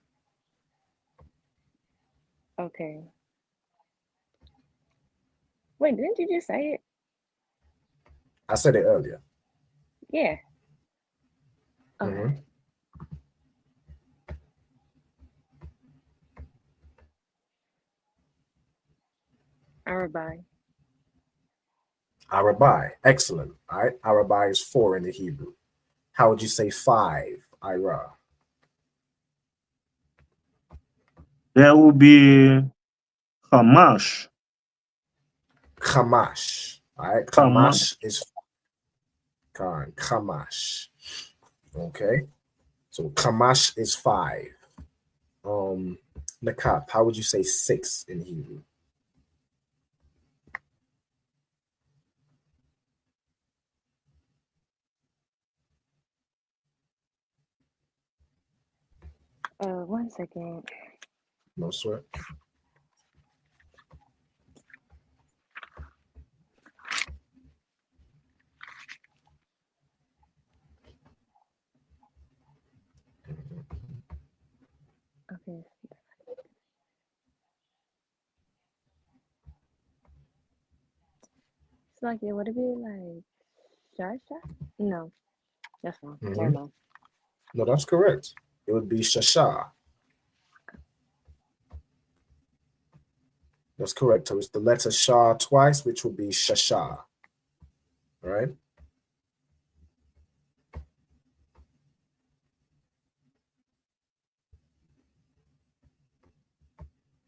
Okay. Wait, didn't you just say it? I said it earlier. Yeah. Okay. Mm-hmm. Arabai. Arabai. Excellent. All right. Arabai is 4 in the Hebrew. How would you say 5? Ira. There will be Hamash. Kamash. All right. Hamash. Kamash is Khan. Kamash. Okay. So Kamash is 5. Nakat, how would you say 6 in Hebrew? One second. No sweat. Okay. It's like, yeah, would it be like Shasha? No, that's wrong. Mm-hmm. Never mind. No, that's correct. It would be Shasha. That's correct. So it's the letter Shah twice, which would be Shasha. All right.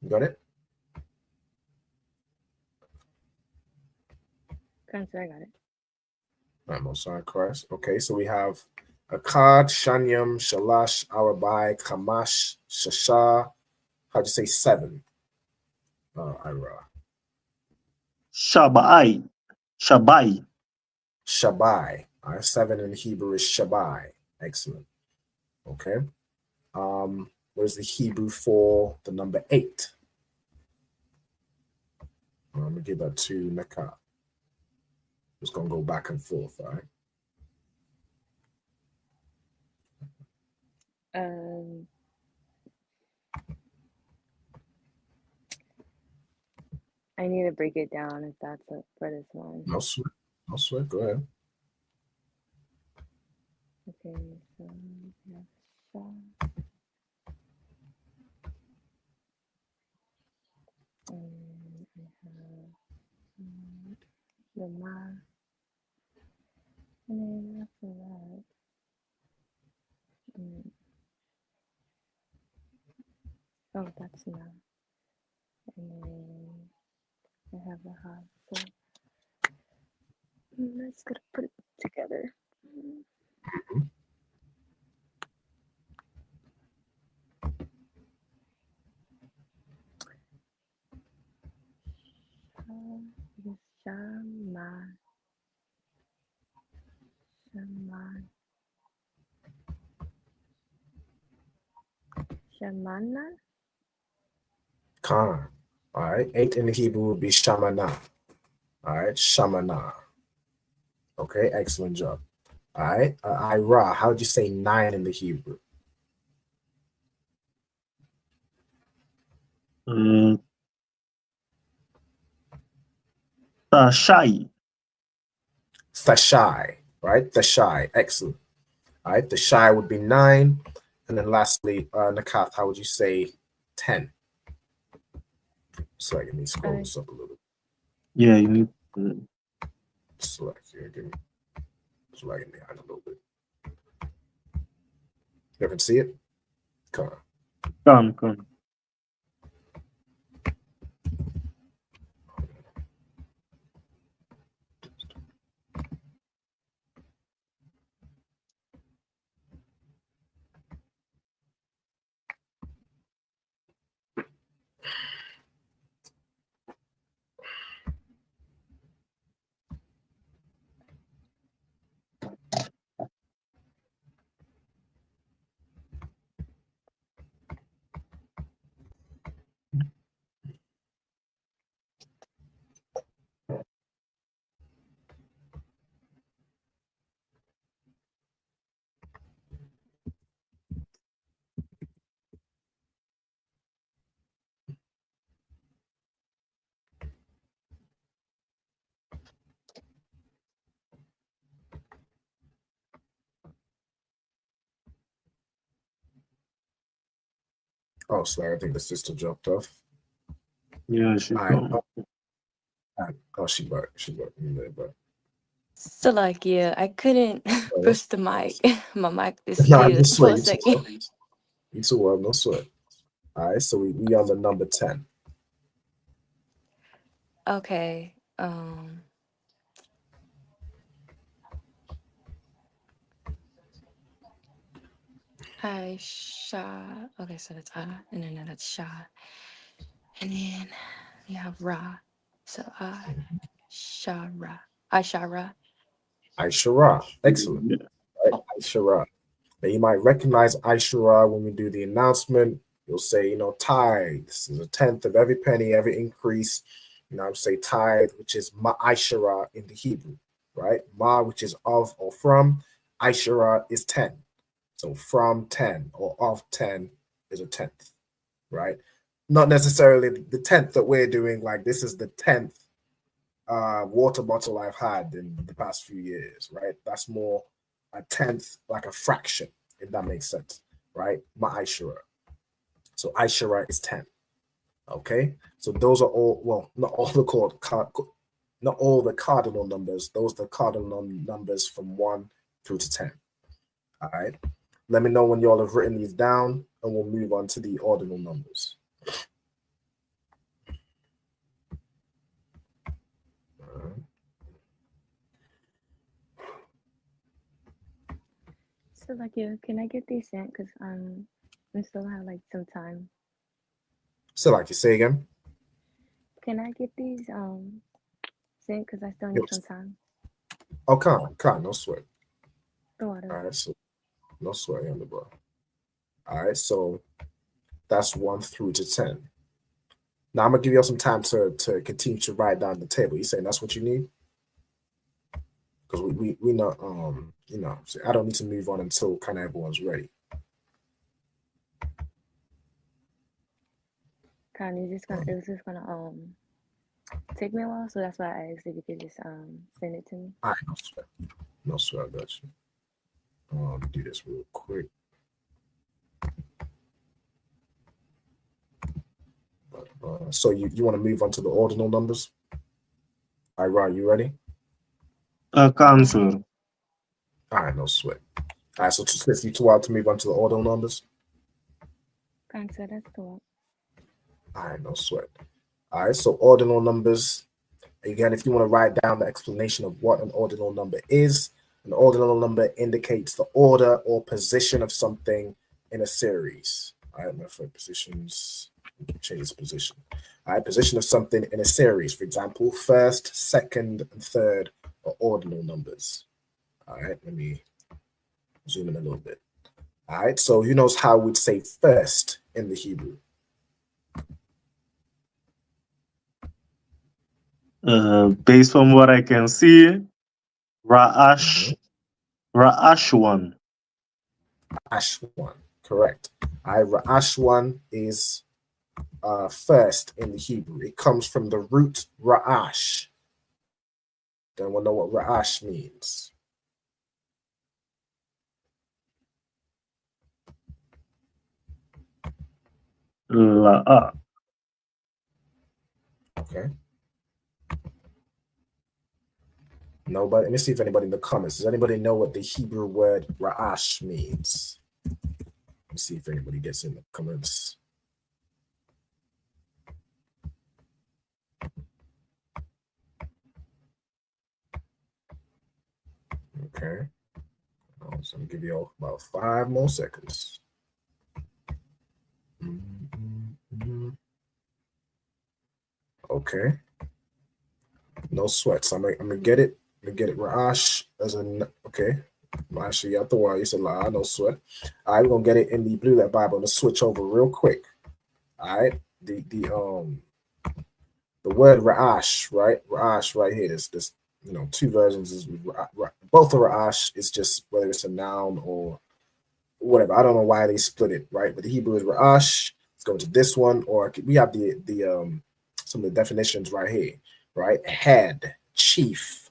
You got it? Can't say I got it. I'm on sorry, Christ. Okay, so we have Akkad, Shanyam, Shalash, Arabai, Kamash, Shasha. How'd you say 7? Ira. Shabai. Shabai. Shabai. All right, 7 in Hebrew is Shabai. Excellent. Okay. What is the Hebrew for the number 8? I'm gonna give that to Nakat. Just gonna go back and forth, all right? I need to break it down if that's it for this one. No sweat. No sweat. Go ahead. Okay, so we have Shah. And I have Lama. And then after that, oh, that's not. And then I have the hot. So let's go put it together. Shama. Shamana? Khan. All right. 8 in the Hebrew would be Shamana. All right. Shamana. Okay. Excellent job. All right. Ira. How would you say 9 in the Hebrew? Tashai. Thashai. Right. Thashai. Excellent. All right. Thashai would be 9. And then lastly, Nakat, how would you say 10? So let me scroll this up a little bit. Yeah, you need. Select here. Give me. It's lagging behind a little bit. You can see it? Come on. Come. Oh, sorry, I think the sister dropped off. Yeah, she come. Oh, she back. But So like, yeah, I couldn't push the mic. My mic nah, disappeared no for sweat. a second. You too well, no sweat. All right, so we on the number 10. Okay. Aisha. Okay, so that's and then that's Sha. And then you have Ra. So Shara. Aishara. Aishara. Excellent. Right, Aishara. Now you might recognize Aishara when we do the announcement. You'll say, tithes is a tenth of every penny, every increase. Say tithe, which is ma'aishara in the Hebrew, right? Ma, which is of or from. Aishara is 10. So from 10 or of 10 is a tenth, right? Not necessarily the tenth that we're doing, like this is the 10th water bottle I've had in the past few years, right? That's more a tenth, like a fraction, if that makes sense, right? Ma'aishara. So Aishara is 10. Okay, so those are all, well, not all the cardinal numbers. Those are the cardinal numbers from 1 through to 10. All right, let me know when y'all have written these down, and we'll move on to the ordinal numbers. So like, yeah, can I get these sent? Because I still have like some time. So like you say again? Can I get these sent? Because I still need some time. Oh, come, no sweat. All right, so no sweat on the bar. All right, so that's 1 through to 10. Now I'm gonna give you all some time to continue to write down the table. You saying that's what you need? Because we not so I don't need to move on until kind of everyone's ready. It was just gonna take me a while, so that's why I asked if you could just send it to me. All right, no sweat, I got you. Do this real quick. So you want to move on to the ordinal numbers? All right, Ryan, you ready? Cancel. All right, no sweat. All right, so since you too out to move on to the ordinal numbers. Cancel, that's the one. All right, no sweat. All right, so ordinal numbers. Again, if you want to write down the explanation of what an ordinal number is, an ordinal number indicates the order or position of something in a series. All right, my positions, change position. All right, position of something in a series. For example, first, second, and third are ordinal numbers. All right, let me zoom in a little bit. All right, so who knows how we'd say first in the Hebrew? Based on what I can see, Ra'ashwan. Ra'ashwan, correct. Ra'ashwan is first in the Hebrew. It comes from the root Ra'ash. Then we'll know what Ra'ash means. La'a. Okay. Nobody. Let me see if anybody in the comments. Does anybody know what the Hebrew word Ra'ash means? Let me see if anybody gets in the comments. Okay. So I'm gonna give you all about 5 more seconds. Okay. No sweats. I'm gonna get it. I'm gonna get it. Ra'ash as a okay. Actually, out the wire. You said la, no sweat. All right, we're gonna get it in the Blue Letter Bible. I'm gonna switch over real quick. All right. The word Ra'ash, right? Ra'ash right here. This 2 versions is both of Ra'ash is just whether it's a noun or whatever. I don't know why they split it, right? But the Hebrew is Ra'ash. Let's go to this one, or we have the some of the definitions right here, right? Head, chief.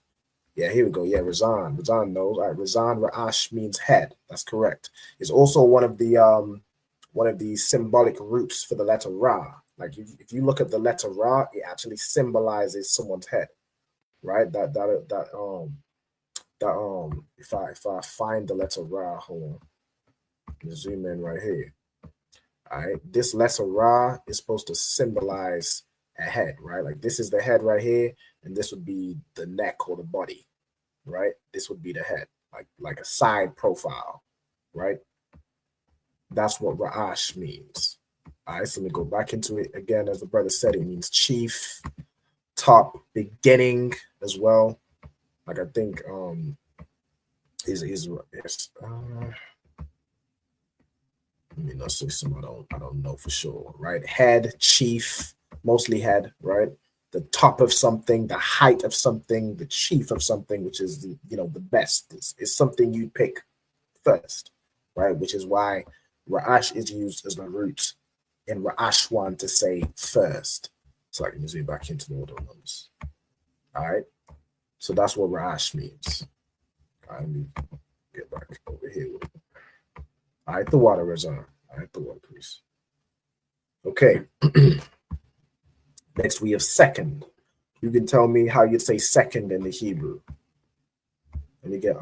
Yeah, here we go. Yeah, Razan. Razan knows. All right, Razan Ra'ash means head. That's correct. It's also one of the one of these symbolic roots for the letter Ra. Like if you look at the letter Ra, it actually symbolizes someone's head, right? If I find the letter Ra, hold on, let me zoom in right here. All right, this letter Ra is supposed to symbolize a head, right? Like this is the head right here, and this would be the neck or the body, right? This would be the head, like a side profile, right? That's what Ra'ash means. All right, so let me go back into it again. As the brother said, it means chief, top, beginning as well. Like I think let me not say some I don't know for sure, right? Head, chief, mostly head, right? The top of something, the height of something, the chief of something, which is the best. Is something you pick first, right? Which is why Ra'ash is used as the root in Ra'ashwan to say first. So I can zoom back into the order numbers. All right. So that's what Ra'ash means. I need to get back over here with it. All right, the water reserve. All right, the water, please. Okay. Next, we have second. You can tell me how you'd say second in the Hebrew. Let me get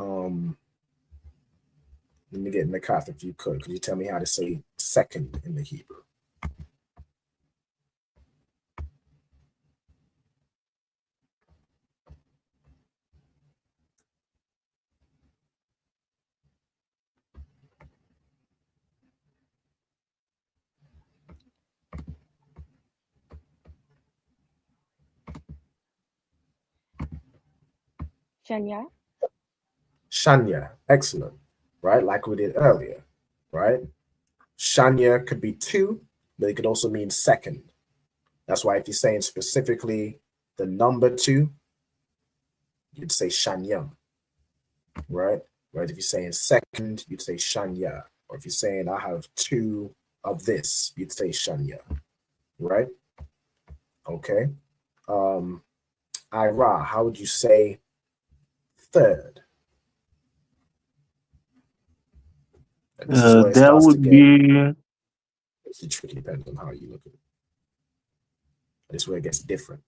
Nakat if you could. Could you tell me how to say second in the Hebrew? Shanya. Shanya, excellent, right? Like we did earlier, right? Shanya could be two, but it could also mean second. That's why if you're saying specifically the number two, you'd say Shanya, right? Right? If you're saying second, you'd say Shanya. Or if you're saying I have two of this, you'd say Shanya, right? Okay. Ira, how would you say third? That would be. It's tricky, depends on how you look at it. This is where it gets different.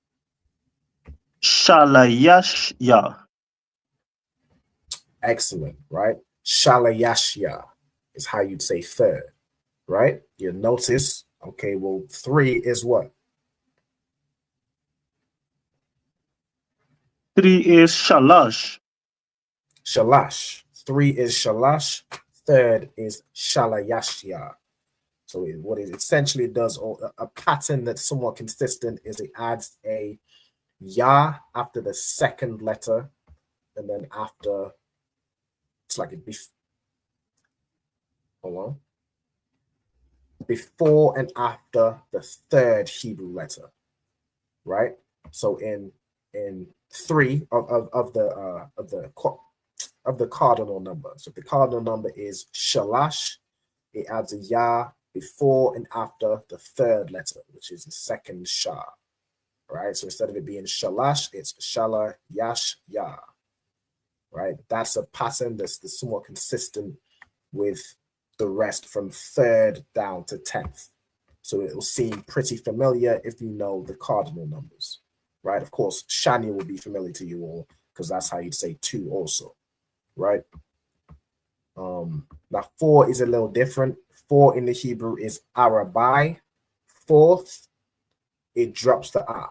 Shalayashya. Excellent, right? Shalayashya is how you'd say third, right? You'll notice, okay, well, three is what? 3 is shalash. Shalash. 3 is shalash. Third is shalayashya. So what it essentially does, or a pattern that's somewhat consistent, is it adds a ya after the second letter, and then after, it's like before and after the third Hebrew letter, right? So in 3 of the cardinal number. So if the cardinal number is shalash, it adds a ya before and after the third letter, which is the second shah, right? So instead of it being shalash, it's shala yash ya, right? That's a pattern that's somewhat consistent with the rest from third down to 10th. So it will seem pretty familiar if you know the cardinal numbers, right? Of course, Shania will be familiar to you all because that's how you'd say 2 also, right? Now 4 is a little different. 4 in the Hebrew is Arabai. 4th, it drops the ah,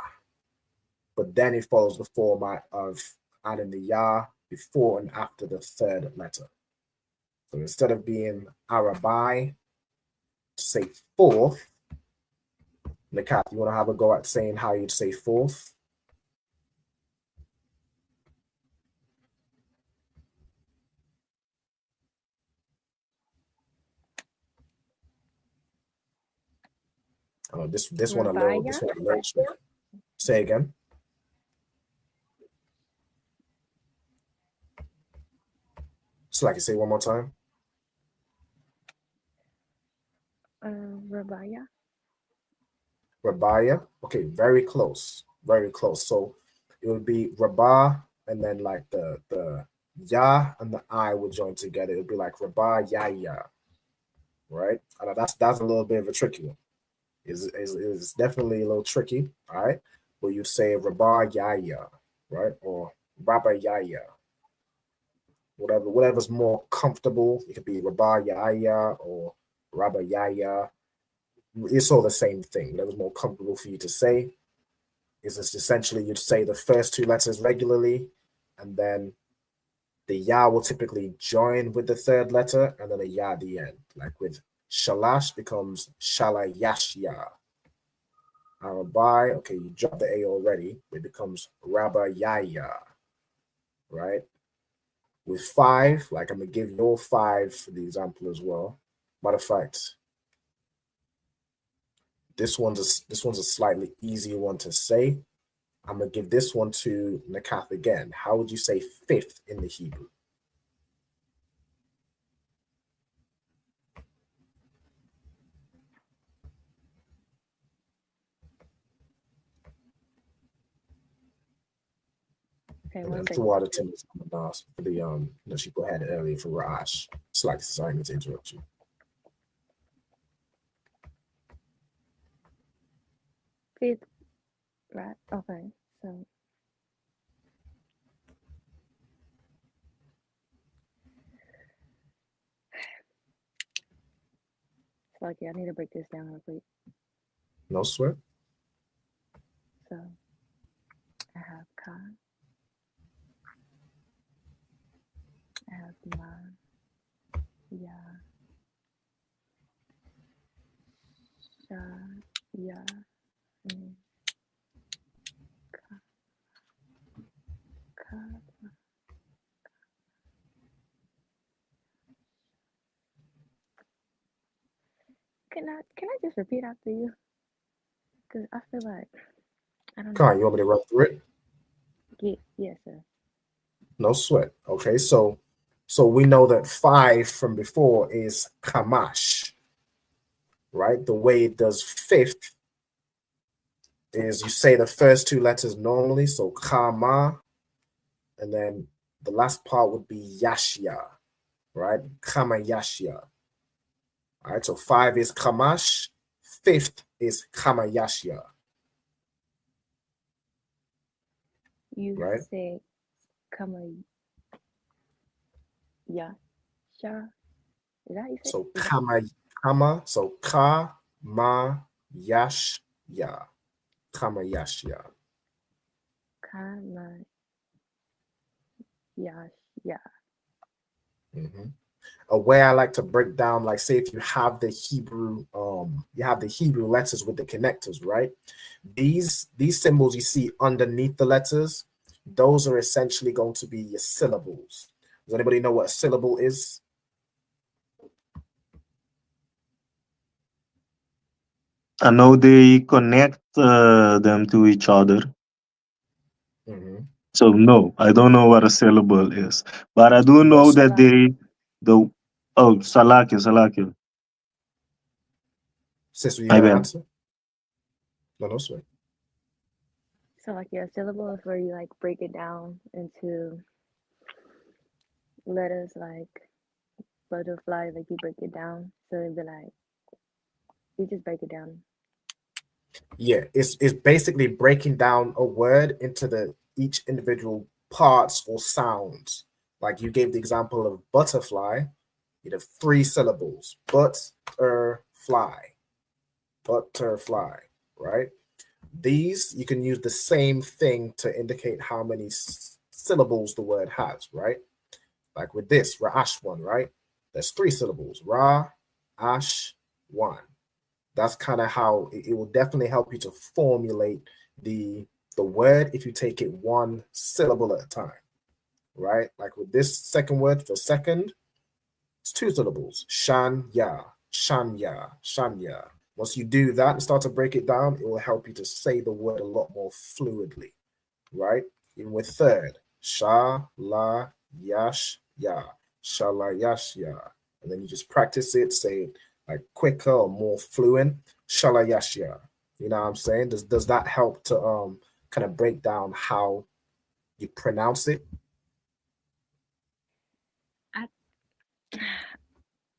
but then it follows the format of adding the ya before and after the third letter. So instead of being Arabai, to say 4th, Nakat, you want to have a go at saying how you'd say 4th? Oh, this one a little. Say again. So like you say one more time. Rabaya. Rabaya. Okay, very close. Very close. So it would be Rabah, and then like the ya and the I would join together. It would be like Rabah ya ya. right? That's a little bit of a tricky one. Is definitely a little tricky, all right? But you'd say Rabba Yaya, right? Or Rabba Yaya. Whatever's more comfortable. It could be Rabba Yaya or Rabba Yaya. It's all the same thing. Whatever's more comfortable for you to say. Is essentially you'd say the first two letters regularly, and then the ya will typically join with the third letter, and then a ya at the end. Like with shalash becomes shalayashya. Arabai, okay, you dropped the A already. It becomes rabayaya, right? With 5, like I'm gonna give you all 5 for the example as well. Matter of fact, this one's a slightly easier one to say. I'm gonna give this one to Nakath again. How would you say 5th in the Hebrew? Okay, And one then second. throw out a tennis for the she put had it earlier for Raj. Sorry to interrupt you. Fifth, right? Okay, so I need to break this down real quick. No sweat. So I have Ka. I have Ma. Ya. Sha. Ya. And Ka. Ka. Can I just repeat after you? Because I feel like I don't know. Kai, you want me to run through it? Yes, sir. No sweat. Okay, so we know that 5 from before is Kamash, right? The way it does 5th is you say the first 2 letters normally, so Kama, and then the last part would be Yashya, right? Kama Yashya. All right, so 5 is Kamash, 5th is Kama Yashya. You right? say Kama Yasha. Is that how you say? So Kama, so Ka Ma Yash Ya. Kama Yash Ya. Kama Yash Ya. A way I like to break down, like say if you have the Hebrew, letters with the connectors, right? These symbols you see underneath the letters, those are essentially going to be your syllables. Does anybody know what a syllable is? I know they connect them to each other. So no, I don't know what a syllable is, but I do know that Salakia. Sister, you My got an bad. answer? No, sir. So like your syllable is where you like break it down into letters like butterfly, like you break it down. So it'd be like you just break it down. Yeah, it's basically breaking down a word into each individual parts or sounds. Like you gave the example of butterfly, you have 3 syllables. Butterfly, right? These, you can use the same thing to indicate how many syllables the word has, right? Like with this, Ra'ash one, right? There's 3 syllables. Ra, Ash, one. That's kind of how it will definitely help you to formulate the word if you take it 1 syllable at a time, right? Like with this second word for second, it's 2 syllables. Shanya, Shanya, Shanya. Once you do that and start to break it down, it will help you to say the word a lot more fluidly, right? Even with third, Sha, La, Yash, Ya, Shala, Yash, Ya. And then you just practice it, say it like quicker or more fluent. Shala, Yash, Ya. You know what I'm saying? Does that help to kind of break down how you pronounce it?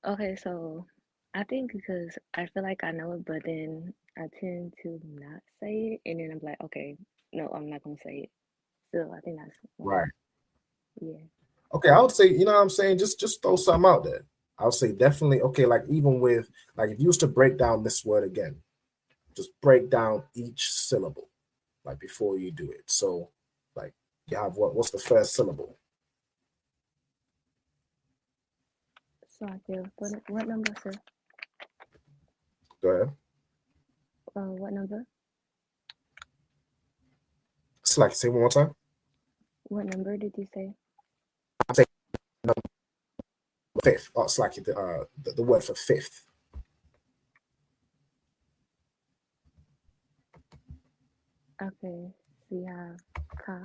Okay, so I think because I feel like I know it, but then I tend to not say it, and then I'm like, okay, no, I'm not gonna say it. So I think that's why. Right. Yeah. Okay, I would say, you know what I'm saying? Just throw something out there. I would say definitely, okay, like even with, like if you was to break down this word again, just break down each syllable, like before you do it. So like you have what's the first syllable? So I feel, what number, sir? Go ahead. What number? Slack, say one more time. What number did you say? I'm saying number fifth. Oh, Slack, the word for fifth. Okay, so you have ka.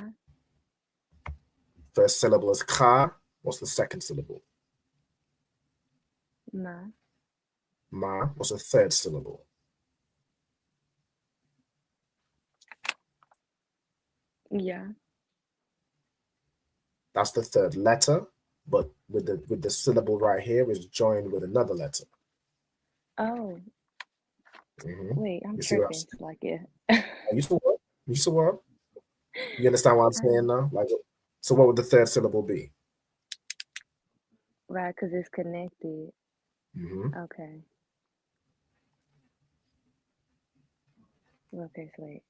First syllable is ka. What's the second syllable? Ma. Ma. What's the third syllable? Yeah. That's the third letter, but with the syllable right here is joined with another letter. Oh. Wait, I'm You see what I'm tripping. saying? Like, yeah. You see what? You see what? You understand what I'm saying now? Like, so what would the third syllable be? Right, because it's connected. Mm-hmm. Okay. Okay, so wait.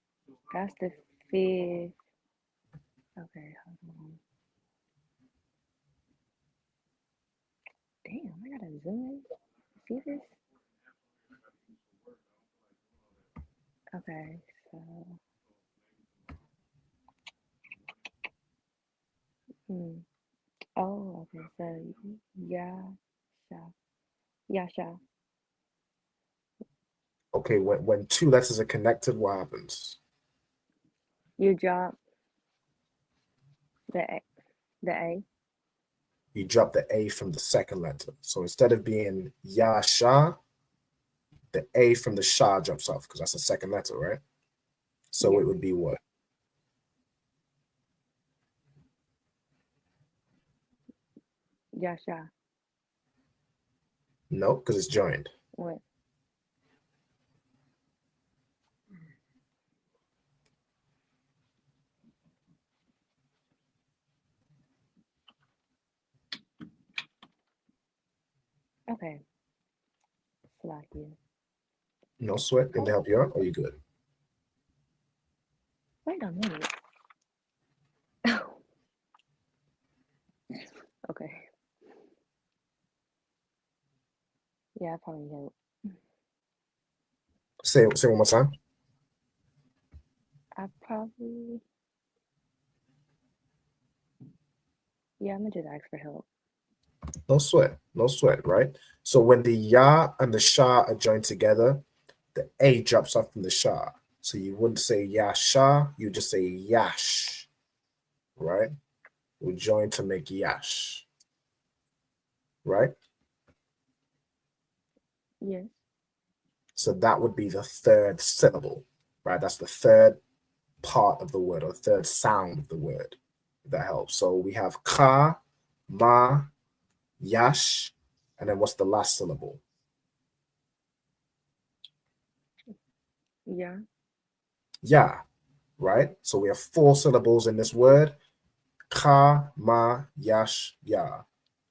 That's the fifth. Okay, hold on. Damn, I gotta zoom in. See this? Okay, so. Oh, okay, so Yasha. Okay, when two letters are connected, what happens? You drop the A. You drop the A from the second letter. So instead of being Yasha, the A from the Sha drops off because that's the second letter, right? So it would be what? Yasha. No, because it's joined. What? Okay. Slack you. No sweat. Didn't help you out? Or you good? Wait a minute. Okay. Yeah, I probably help. Say one more time. I probably. Yeah, I'm gonna just ask for help. No sweat, right? So when the Ya and the Sha are joined together, the A drops off from the Sha. So you wouldn't say Yasha, you just say Yash, right? We join to make Yash, right? Yes. So that would be the third syllable, right? That's the third part of the word or third sound of the word. If that helps. So we have Ka, Ma, Yash, and then what's the last syllable? Yeah. Ya, right? So we have 4 syllables in this word. Ka, ma, yash, ya.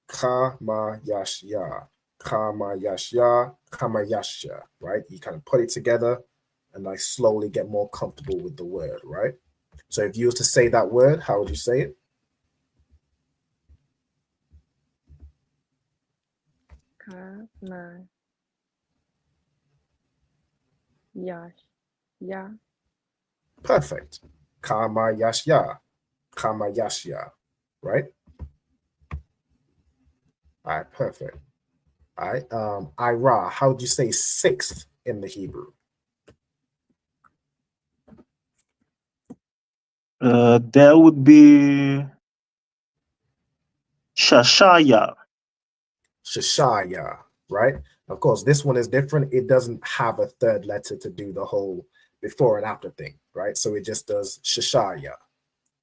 Ka, ma, yash, ya. Ka, ma, yash, ya. Ka, ma, yash, ya, right? You kind of put it together and like slowly get more comfortable with the word, right? So if you were to say that word, how would you say it? Ka, ma, yash, ya. Perfect. Ka, ma, yash, ya. Ka, ma, yash, ya, right? All right, perfect. All right, Ira, how would you say sixth in the Hebrew? That would be Shashaya. Shashaya, right? Of course, this one is different. It doesn't have a third letter to do the whole before and after thing, right? So it just does Shashaya,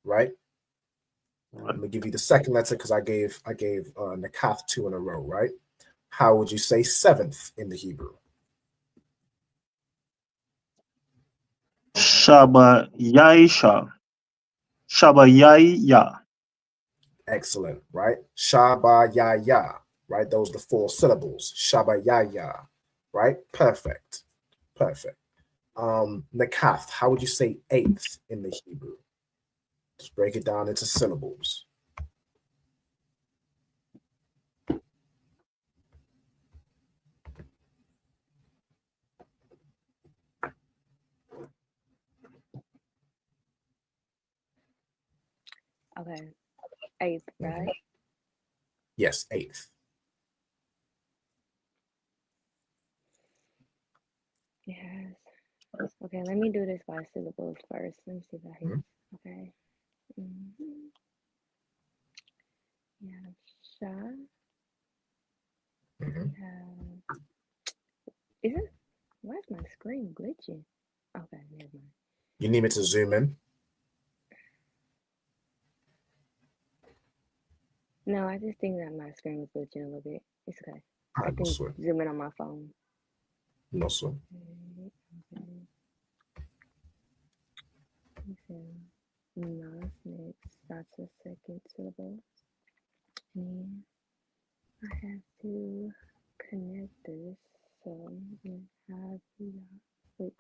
right? Let me give you the second letter because I gave Nakath 2 in a row, right? how would you say seventh in the Hebrew? Shabayayisha. Shabayaya. Excellent, right? Shabayaya, right? Those are the 4 syllables. Shabayaya, right? Perfect, perfect. Nakath, how would you say eighth in the Hebrew? Just break it down into syllables. Okay. Eighth, right? Yes, eighth. Yes. Okay, let me do this by syllables first. Let me see if that hits. Okay. Yeah, sha. Is it? Why is my screen glitching? Okay, never mind. You need me to zoom in? No, I just think that my screen was glitching a little bit. It's okay. I can zoom in on my phone. No swim. Nas next. That's the second syllable. And I have to connect this. So we have wait.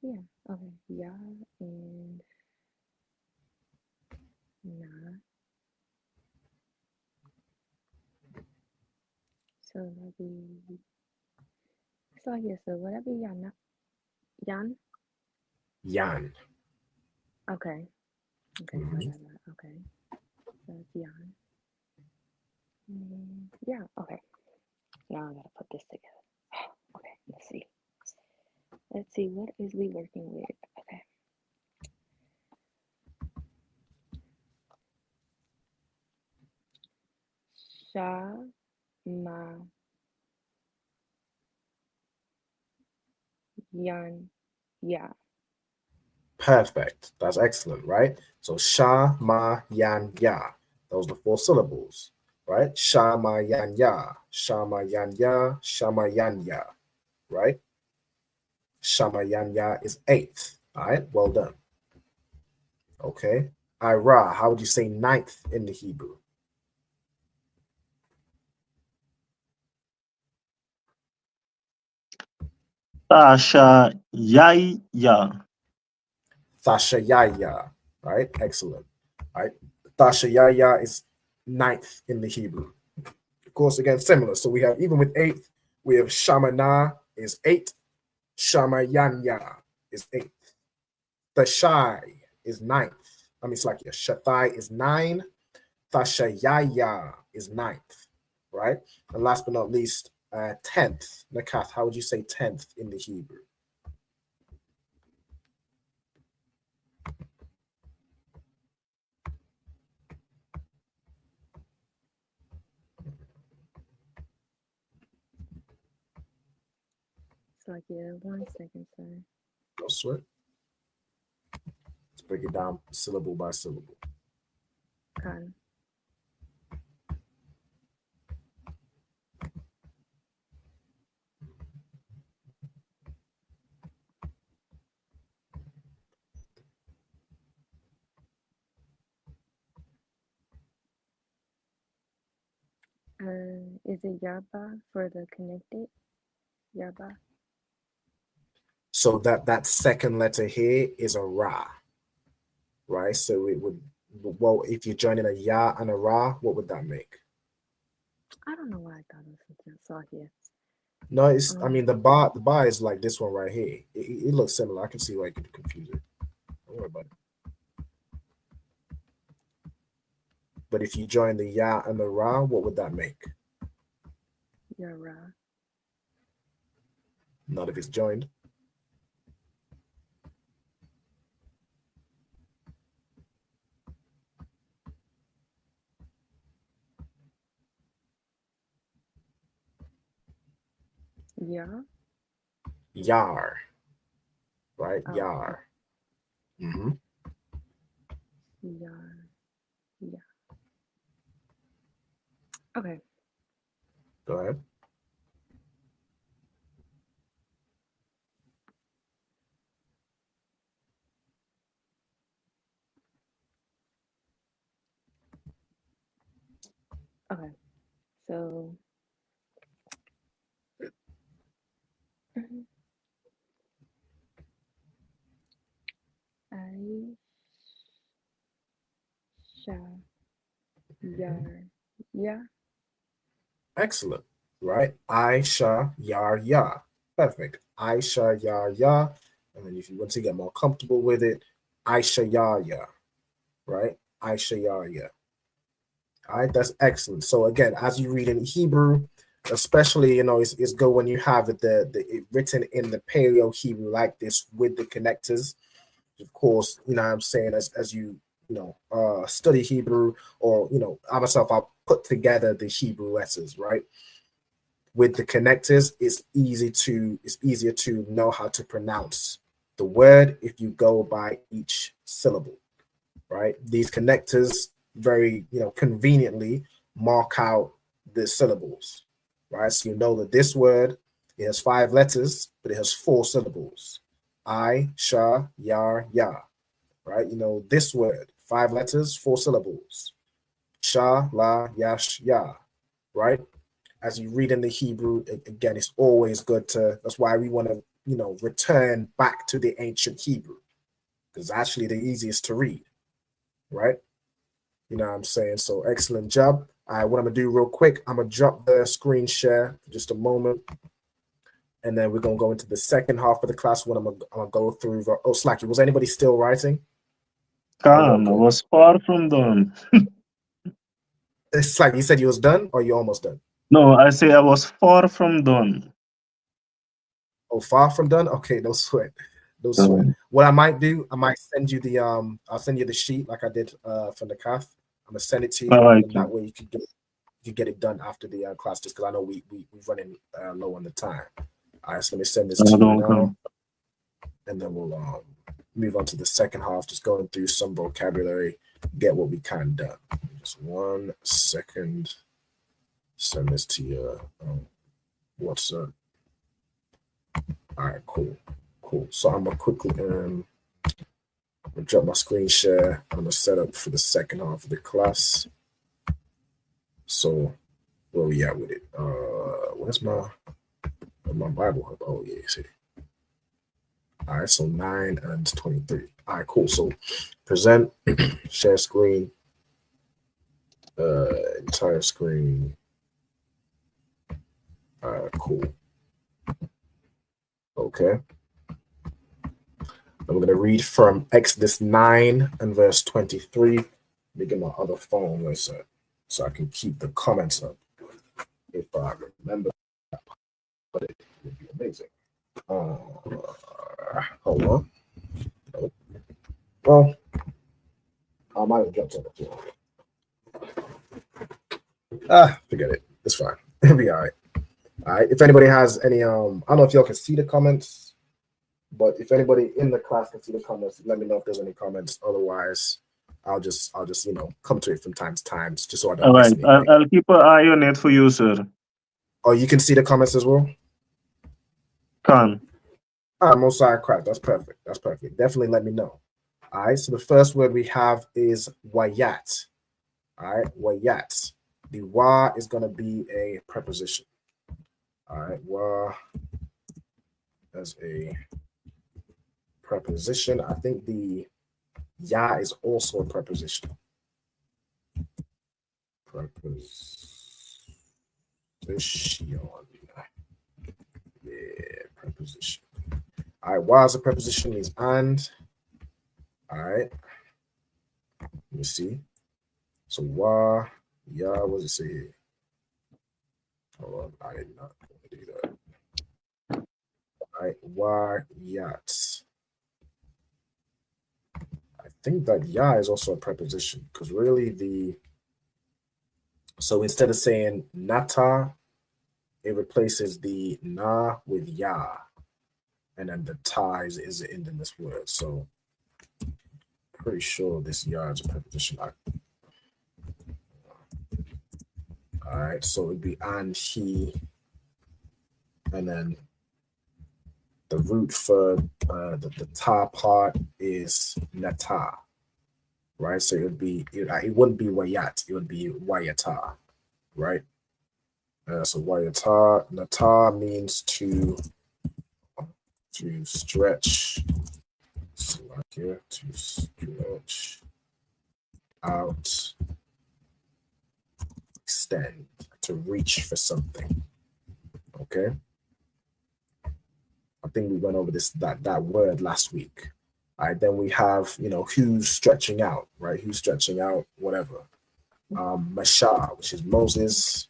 Yeah, okay. Ya and na. So that'll be so yeah, so would that be Yana? Yan? Yan. Okay. Okay, okay. So it's Yan. Yeah, okay. Now I gotta put this together. Okay, let's see. Let's see, what is we working with? Okay. Sha ma yan ya. Perfect. That's excellent, right? So sha, ma, yan, ya. Those are the 4 syllables, right? Sha, ma, yan, ya. Sha, ma, yan, ya. Sha, ma, yan, ya. Right? Sha, ma, yan, ya is eighth. All right, well done. Okay. Ira, how would you say ninth in the Hebrew? Tashayaya. Thashayaya. Right? Excellent. All right. Thashayaya is ninth in the Hebrew. Of course, again, similar. So we have, even with eighth, we have Shamana is 8. Shamayanya is 8. Thashai is 9th. I mean, it's like Shathai is 9. Thashayaya is 9th. Right? And last but not least, 10th. Nakath, how would you say 10th in the Hebrew? So like, yeah, 1 second, sir. No sweat. Let's break it down syllable by syllable. Con. Is it Yarba for the connected? Yarba. So that second letter here is a Ra, right? So it would, well, if you're joining a Ya and a Ra, what would that make? I don't know why I thought it was just saw here. No, it's, I mean, the bar is like this one right here. It looks similar. I can see why you could confuse it. Don't worry about it. But if you join the Ya and the Ra, what would that make? Yara. Not if it's joined. Yeah. Yar. Right? Oh. Yar. Mm-hmm. Yar. Yeah. Okay. Go ahead. Okay. So yeah. Excellent. Right? Aisha Yar Ya. Perfect. Aisha Yar Ya. And then if you want to get more comfortable with it, Aisha Yar Ya. Right? Aisha Yar Ya. All right, that's excellent. So again, as you read in Hebrew, especially, it's good when you have it written in the Paleo Hebrew like this with the connectors. Of course, what I'm saying, as you study Hebrew, or I myself, I'll put together the Hebrew letters, right? With the connectors, it's easier to know how to pronounce the word if you go by each syllable, right? These connectors very conveniently mark out the syllables, right? So you know that this word, it has 5 letters, but it has 4 syllables. I, Sha, Yar, Ya, right? This word, 5 letters, 4 syllables. Sha, La, Yash, Ya, right? As you read in the Hebrew, again, it's always good that's why we want to, return back to the ancient Hebrew, because it's actually the easiest to read, right? You know what I'm saying? So excellent job. All right, what I'm going to do real quick, I'm going to drop the screen share for just a moment. And then we're going to go into the second half of the class when I'm going to go through. Oh, Slacky, was anybody still writing? I was far from done. It's like you said you was done, or you almost done? No, I say I was far from done. Oh, far from done? Okay, no sweat. No sweat. What I might do, I might send you the I'll send you the sheet like I did from the CAF. I'm gonna send it to you, and that way you can get it done after the class, just because I know we're running low on the time. All right, so let me send this to you now, and then we'll move on to the second half, just going through some vocabulary, get what we can done. Just 1 second. Send this to your WhatsApp. All right, cool. So I'm gonna quickly drop my screen share. I'm gonna set up for the second half of the class. So where we at with it? Where's my Bible Hub? Oh yeah, see. All right, so 9 and 23. All right, cool. So present, share screen, entire screen. All right, cool. Okay. I'm going to read from Exodus 9 and verse 23. Let me get my other phone so I can keep the comments up. If I remember, but it would be amazing. Hold on. Nope. Well, I might have jumped on the floor. Forget it. It's fine. It'll be all right. All right. If anybody has any, I don't know if y'all can see the comments, but if anybody in the class can see the comments, let me know if there's any comments. Otherwise, I'll just come to it from time to time, just so I don't. All right, I'll keep an eye on it for you, sir. Oh, you can see the comments as well. Can. Mosiah Craft. That's perfect. That's perfect. Definitely let me know. All right. So the first word we have is wayat. All right, wayat. The wa is going to be a preposition. All right, wa as a preposition. I think the ya is also a preposition. Preposition. Yeah, preposition. All right, wa as a preposition means and. All right. Let me see. So wa, ya, what does it say here? Hold on, I did not want to do that. All right, wa, yat. I think that ya is also a preposition, because really so instead of saying nata, it replaces the na with ya, and then the ta is the in this word. So pretty sure this ya is a preposition. All right, so it'd be and, he, and then the root for the ta part is nata, right? So it wouldn't be wayat, it would be wayata, right? So wayata, nata means to stretch, so like here, to stretch out, extend, to reach for something. Okay. I think we went over that word last week. All right, then we have, who's stretching out, right? Who's stretching out, whatever. Mashah, which is Moses.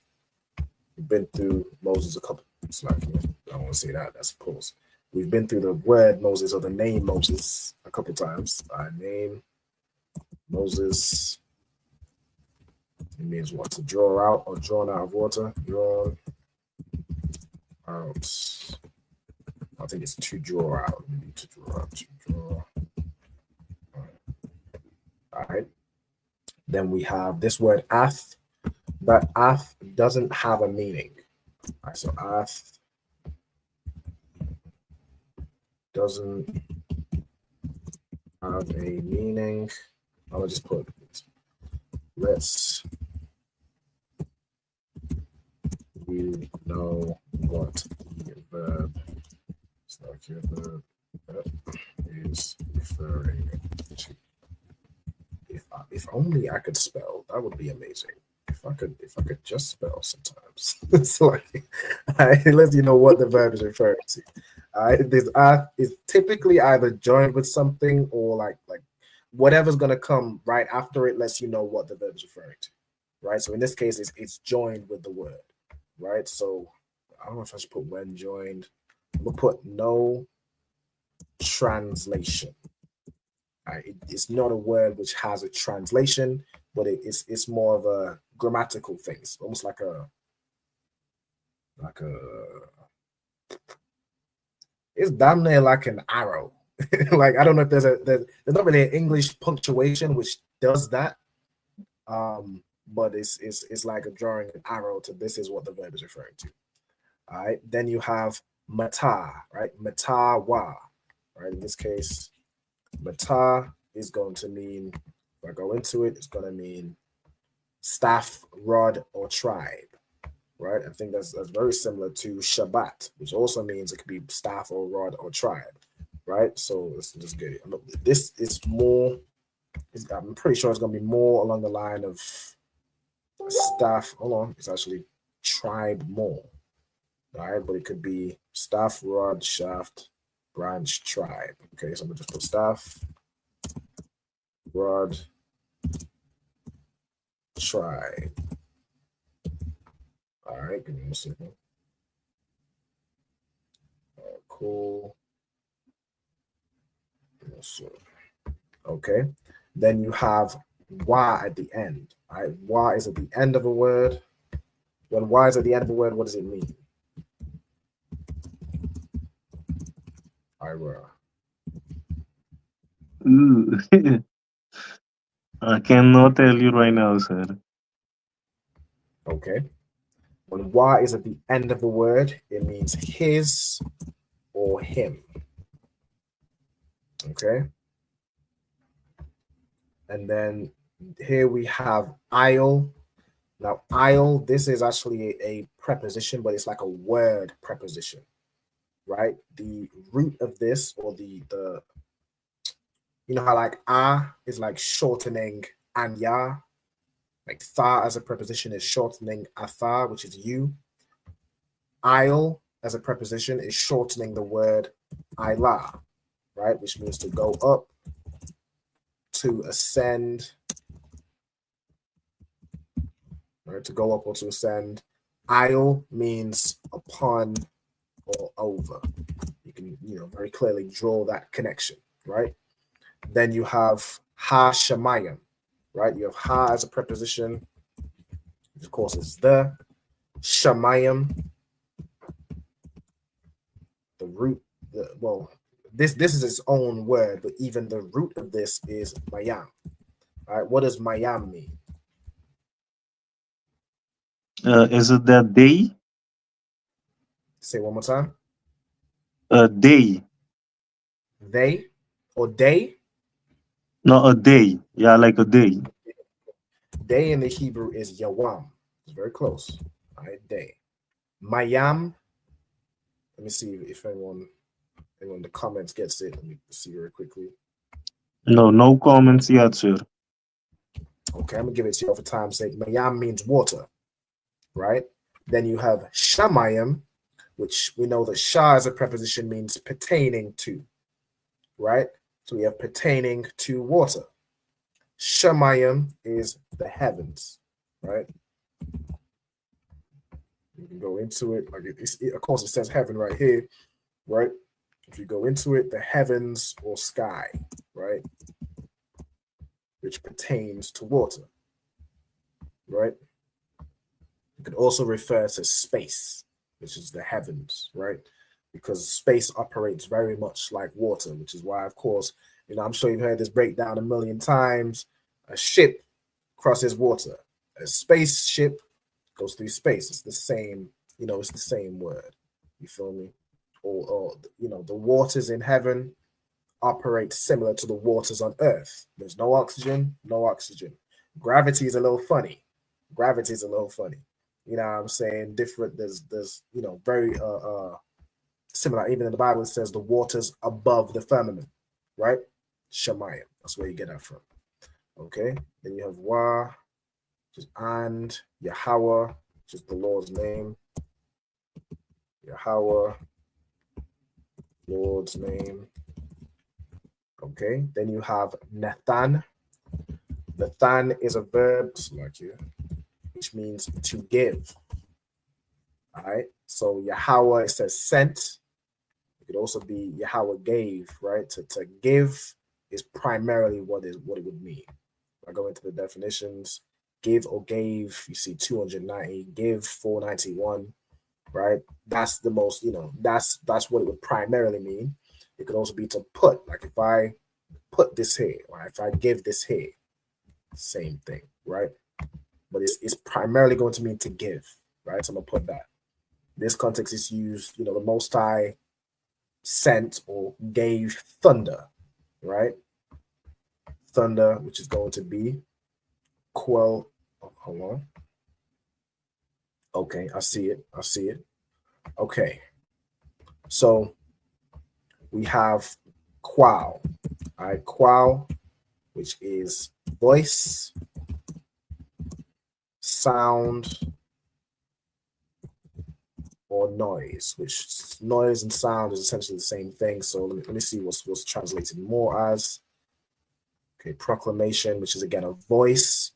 We've been through Moses a couple. It's like, I don't want to say that. That's a pause. We've been through the word Moses or the name Moses a couple times. Name Moses. It means what? To draw out or drawn out of water. Drawn out. I think it's to draw out. Maybe to draw out. To draw. All right. Then we have this word ath. But ath doesn't have a meaning. All right, so ath doesn't have a meaning. I'll just put let's you know what the verb is referring to. If only I could spell, that would be amazing. If I could just spell sometimes. It's like it lets you know what the verb is referring to. This is typically either joined with something or like whatever's gonna come right after it lets you know what the verb is referring to. Right. So in this case, it's joined with the word. Right. So I don't know if I should put when joined. We'll put no translation. It's not a word which has a translation, but it's more of a grammatical thing. It's almost like a it's damn near like an arrow. Like I don't know if there's not really an English punctuation which does that, but it's like a drawing an arrow to this is what the verb is referring to. All right, then you have mata, right? Mata wa, right? In this case, mata is going to mean, if I go into it, it's going to mean staff, rod, or tribe, right? I think that's very similar to Shabbat, which also means it could be staff or rod or tribe, right? So let's just get it. This is more, I'm pretty sure it's going to be more along the line of staff. Hold on, it's actually tribe more, all right? But it could be staff, rod, shaft, branch, tribe. Okay, so I'm gonna just put staff, rod, tribe. All right, give me a second. Cool. Okay, then you have wa at the end. All right, wa is at the end of a word. When wa is at the end of a word, what does it mean? I cannot tell you right now, sir. Okay. When wa is at the end of a word, it means his or him. Okay. And then here we have isle. Now, isle, this is actually a preposition, but it's like a word preposition, right? The root of this, or the you know how like is like shortening anya, like tha as a preposition is shortening atha, which is you. Isle as a preposition is shortening the word ila, right? Which means to go up, to ascend, right? To go up or to ascend. Isle means upon or over. You can, very clearly draw that connection, right? Then you have ha shamayim, right? You have ha as a preposition, which of course is the. Shamayim, the root, this is its own word, but even the root of this is mayam. All right, what does mayam mean? Is it that day? Say one more time. Day. They or day? No, a day. Yeah, like a day. Day in the Hebrew is yawam. It's very close. All right, day. Mayam. Let me see if anyone in the comments gets it. Let me see very quickly. No comments yet, sir. Okay, I'm gonna give it to you for time's sake. Mayam means water, right? Then you have shamayim, which we know that sha as a preposition means pertaining to, right? So we have pertaining to water. Shamayim is the heavens, right? You can go into it. Like of course, it says heaven right here, right? If you go into it, the heavens or sky, right? Which pertains to water, right? You could also refer to space, which is the heavens, right? Because space operates very much like water, which is why, of course, I'm sure you've heard this breakdown a million times. A ship crosses water. A spaceship goes through space. It's the same, it's the same word. You feel me? Or the waters in heaven operate similar to the waters on earth. There's no oxygen. Gravity is a little funny. You know what I'm saying? Different. There's very similar. Even in the Bible, it says the waters above the firmament, right? Shemayim. That's where you get that from. Okay. Then you have Wa, which is and Yahweh, which is the Lord's name. Yahweh, Lord's name. Okay. Then you have Nathan. Nathan is a verb, like here, which means to give. All right. So Yahweh, it says sent. It could also be Yahweh gave, right? To give is primarily what it would mean. I go into the definitions. Give or gave, you see 290. Give 491, right? That's the most, that's what it would primarily mean. It could also be to put, like if I put this here, or if I give this here, same thing, right? But it's primarily going to mean to give, right? So I'm gonna put that. This context is used, the Most High sent or gave thunder, right? Thunder, which is going to be quell. Oh, hold on. Okay, I see it. Okay. So we have qual. All right, qual, which is voice, sound, or noise, which noise and sound is essentially the same thing. So let me see what's translated more as. Okay, proclamation, which is again a voice.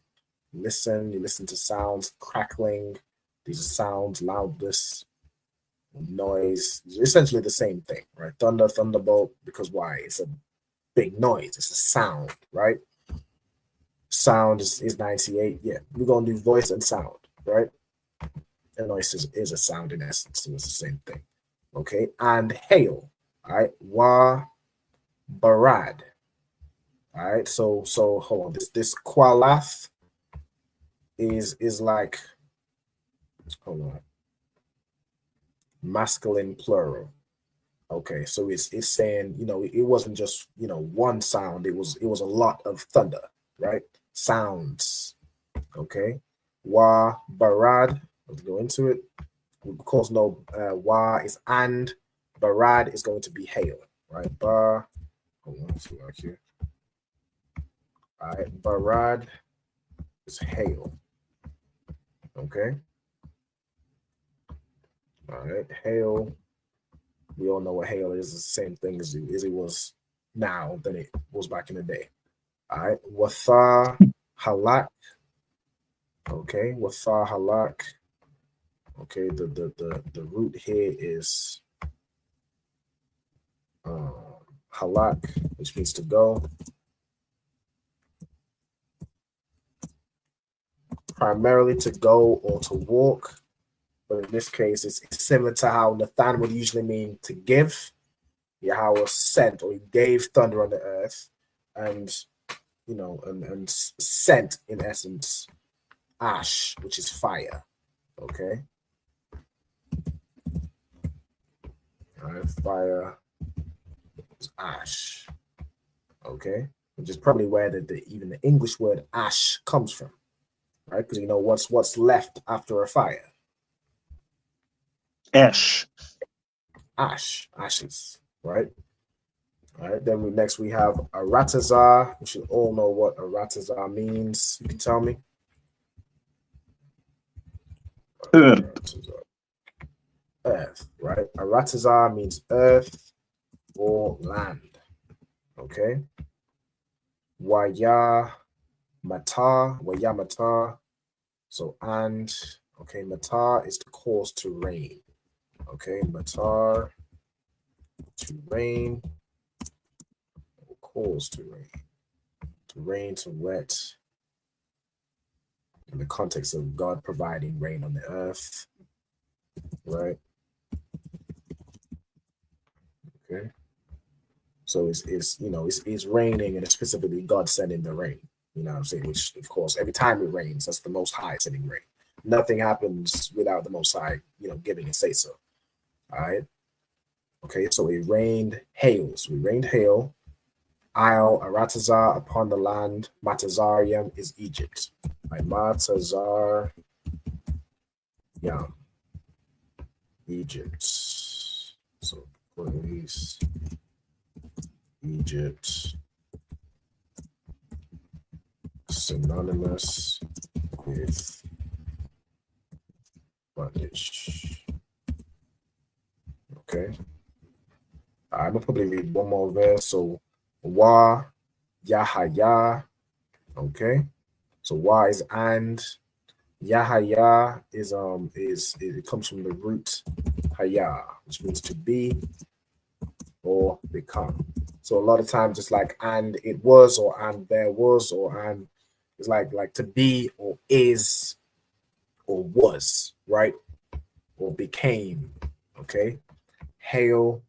You listen to sounds, crackling. These are sounds, loudness, noise. It's essentially the same thing, right? Thunder, thunderbolt, because why? It's a big noise. It's a sound, right? Sound is 98. Yeah, we're going to do voice and sound, right? And noise is a sound in essence, so it's the same thing. Okay, and hail, all right? Wa barad. All right, so hold on. This qualath is like, hold on, masculine plural. Okay, so it's saying, it wasn't just one sound. It was a lot of thunder, right? Sounds. Okay, wa barad. Let's go into it. We of course know wa is and, barad is going to be hail, right? Bar. Hold on, let's see like here. All right, barad is hail. Okay. All right, hail. We all know what hail is. It's the same thing as it was now than it was back in the day. All right, watha halak. Okay, watha halak. Okay, the root here is halak, which means to go. Primarily to go or to walk, but in this case, it's similar to how Nathan would usually mean to give. Yahweh sent, or he gave thunder on the earth, and and sent in essence ash, which is fire. Okay. All right, fire is ash. Okay, which is probably where even the English word ash comes from, right? Because you know what's left after a fire? Ash. Ashes, right? All right, then next we have Aratazar. We should all know what Aratazar means. You can tell me. Earth, right? Aratazar means earth or land. Okay. Waya mata. So and okay, matar is to cause to rain. Okay, matar to rain, cause to rain, to wet. In the context of God providing rain on the earth, right? Okay. So it's raining, and it's specifically God sending the rain. You know what I'm saying? Which, of course, every time it rains, that's the Most High sending rain. Nothing happens without the Most High, giving a say so. All right. Okay, so it rained hails. We rained hail. Isle Aratazar upon the land. Matazarium is Egypt. Right? Matazar, Egypt. So please, Egypt, synonymous with bondage. Okay. I'm gonna probably read one more verse. So Wa Yahaya. Okay. So Wa is and. Yahaya is it comes from the root haya, which means to be or become. So a lot of times it's like and it was, or and there was, or and it's like to be or is or was, right? Or became. Okay. Hail.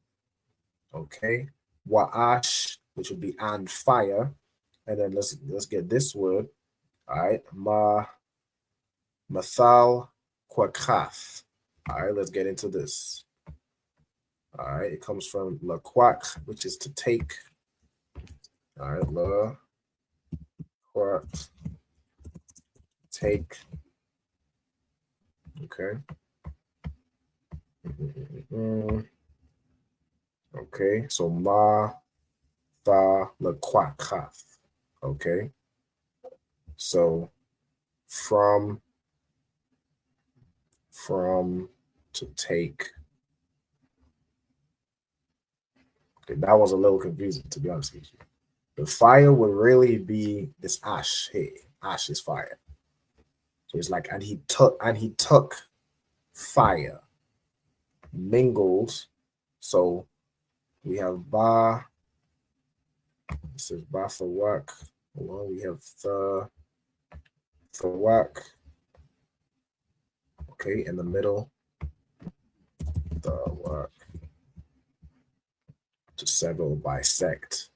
Okay. Wa'ash, which would be and fire. And then let's get this word. All right. Mathal Kwakath. All right, let's get into this. All right, it comes from la quack, which is to take. All right, la quack, take. Okay. Okay, so ma tha la quack. Okay. So from to take. Okay, that was a little confusing, to be honest with you. The fire would really be this ash here. Ash is fire. So it's like, and he took fire, mingled. So we have ba. This is ba for work. Well, we have the for work. Okay, in the middle, the work to sever, bisect.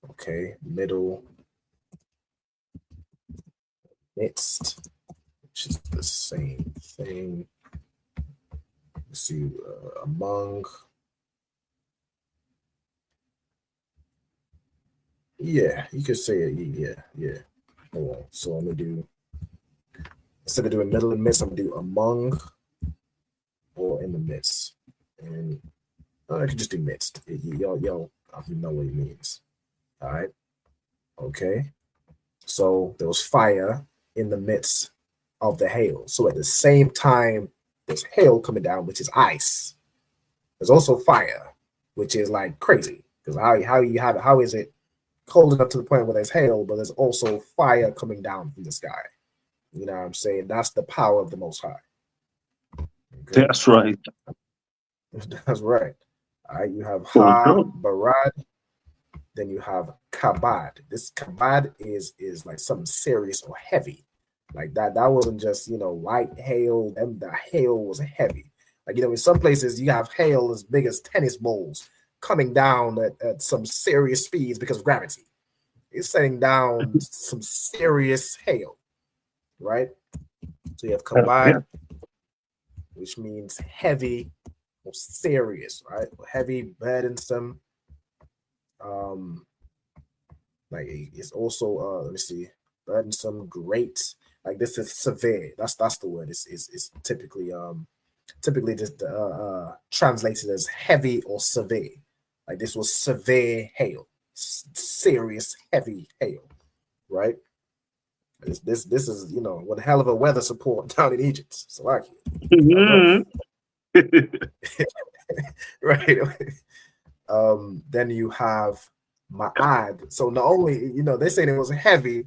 Okay, middle, midst, which is the same thing. Let's see, among. Yeah, you could say it. Yeah. Hold on. So I'm gonna do. Instead of doing middle and midst, I'm gonna do among or in the midst. And I can just do midst. Y'all know what it means. All right. Okay. So there was fire in the midst of the hail. So at the same time, there's hail coming down, which is ice. There's also fire, which is like crazy. Because how you have it, how is it cold enough to the point where there's hail, but there's also fire coming down from the sky? You know what I'm saying? That's the power of the Most High. Okay? That's right. That's right. All right, you have Ha-Barad, then you have Kabad. This Kabad is like something serious or heavy. Like that wasn't just, light hail. The hail was heavy. Like, in some places you have hail as big as tennis balls coming down at some serious speeds because of gravity. It's setting down some serious hail. Right? So you have kabad, which means heavy or serious, right? Heavy, burdensome. Like it's also let me see, burdensome, great. Like this is severe. That's the word. It's typically just translated as heavy or severe. Like this was severe hail, serious heavy hail, right? This is one hell of a weather support down in Egypt. So like right. Then you have ma'ad. So not only they're saying it was heavy,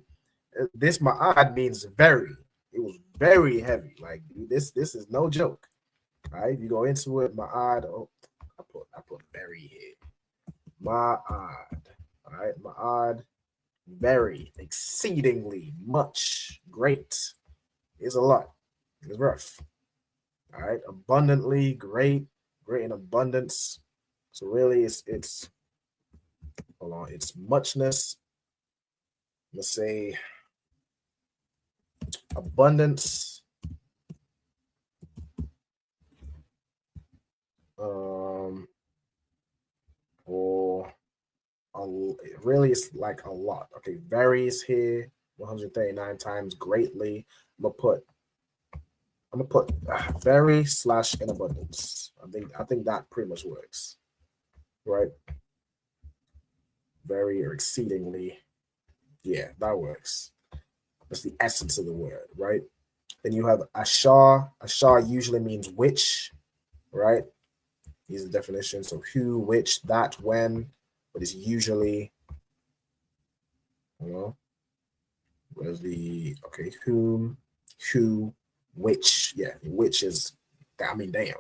this ma'ad means very. It was very heavy. Like this is no joke. All right, you go into it, ma'ad. Oh, I put very here. Ma'ad. All right, ma'ad. Very, exceedingly, much, great. It's a lot. It's rough. All right, abundantly, great in abundance. So really, it's hold on, it's muchness. Let's say abundance. Or really, it's like a lot. Okay, varies here 139 times greatly. I'm gonna put very / in abundance. I think that pretty much works, right? Very or exceedingly, yeah, that works. That's the essence of the word, right? Then you have ashar. Ashar usually means which, right? These are definitions. So who, which, that, when, but it's usually, where's the whom, who, which, yeah, which is, I mean, damn.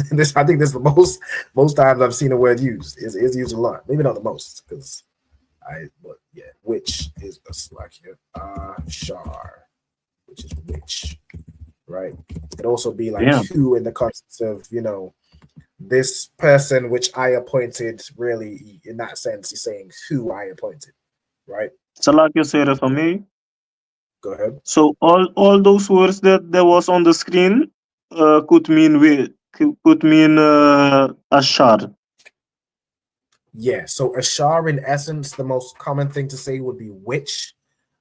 I think this is the most times I've seen a word used. Is used a lot. Maybe not the most, but yeah, which is like here. Shar, which is which, right? It could also be like who in the context of, this person which I appointed. Really, in that sense, he's saying who I appointed, right? So like you said for me. Go ahead. So all those words that was on the screen could mean ashar. Yeah, so ashar in essence, the most common thing to say would be which,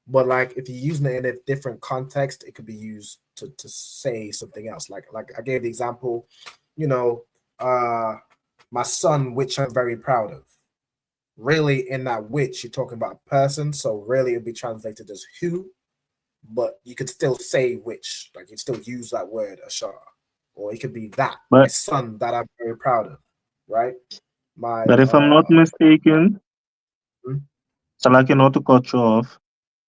but like if you're using it in a different context, it could be used to say something else. Like I gave the example, my son, which I'm very proud of. Really, in that which, you're talking about a person, so really it'd be translated as who, but you could still say which, like you still use that word ashar, or it could be that my son that I'm very proud of, right? But if I'm not mistaken, so like not to cut you off,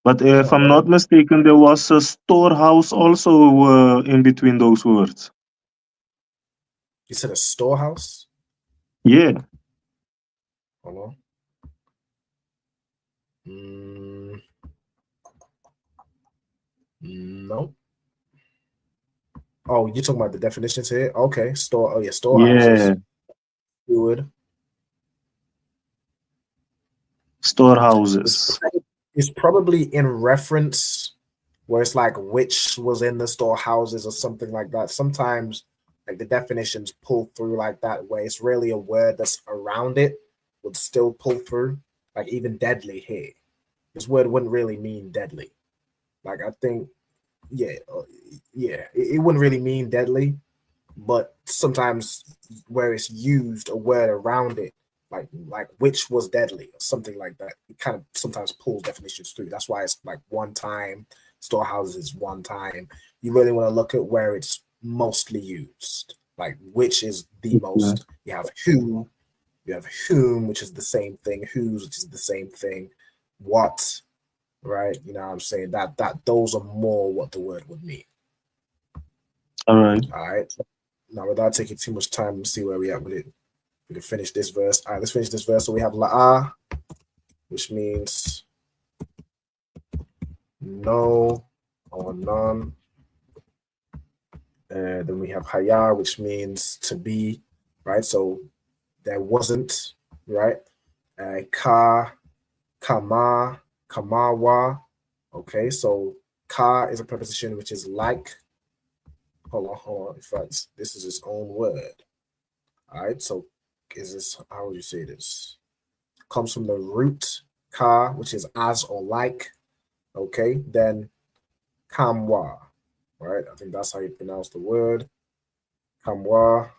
but if I'm not mistaken, there was a storehouse also in between those words. You said a storehouse? Yeah. Hold on. No. Oh, you're talking about the definitions here? Okay. Storehouses. Yeah. Steward. Storehouses. It's probably in reference where it's like which was in the storehouses or something like that. Sometimes like the definitions pull through like that way. It's really a word that's around it would still pull through. Like even deadly here. This word wouldn't really mean deadly. Like I think, it wouldn't really mean deadly, but sometimes where it's used, a word around it, like which was deadly or something like that, it kind of sometimes pulls definitions through. That's why it's like one time, storehouses one time. You really want to look at where it's mostly used, like which is the most. You have who, you have whom, which is the same thing, whose, which is the same thing, what, right? You know what I'm saying? That those are more what the word would mean. All right. Now, without taking too much time, let's see where we at with it. We can finish this verse. All right, let's finish this verse. So we have la'ah, which means no or none. And then we have haya, which means to be, right? So there wasn't, right? Ka, kama, kamawa. Okay, so ka is a preposition which is like, hold on. In fact, this is its own word. All right, so is this, how would you say this? Comes from the root ka, which is as or like. Okay, then kamwa. Right, I think that's how you pronounce the word. Kamwa.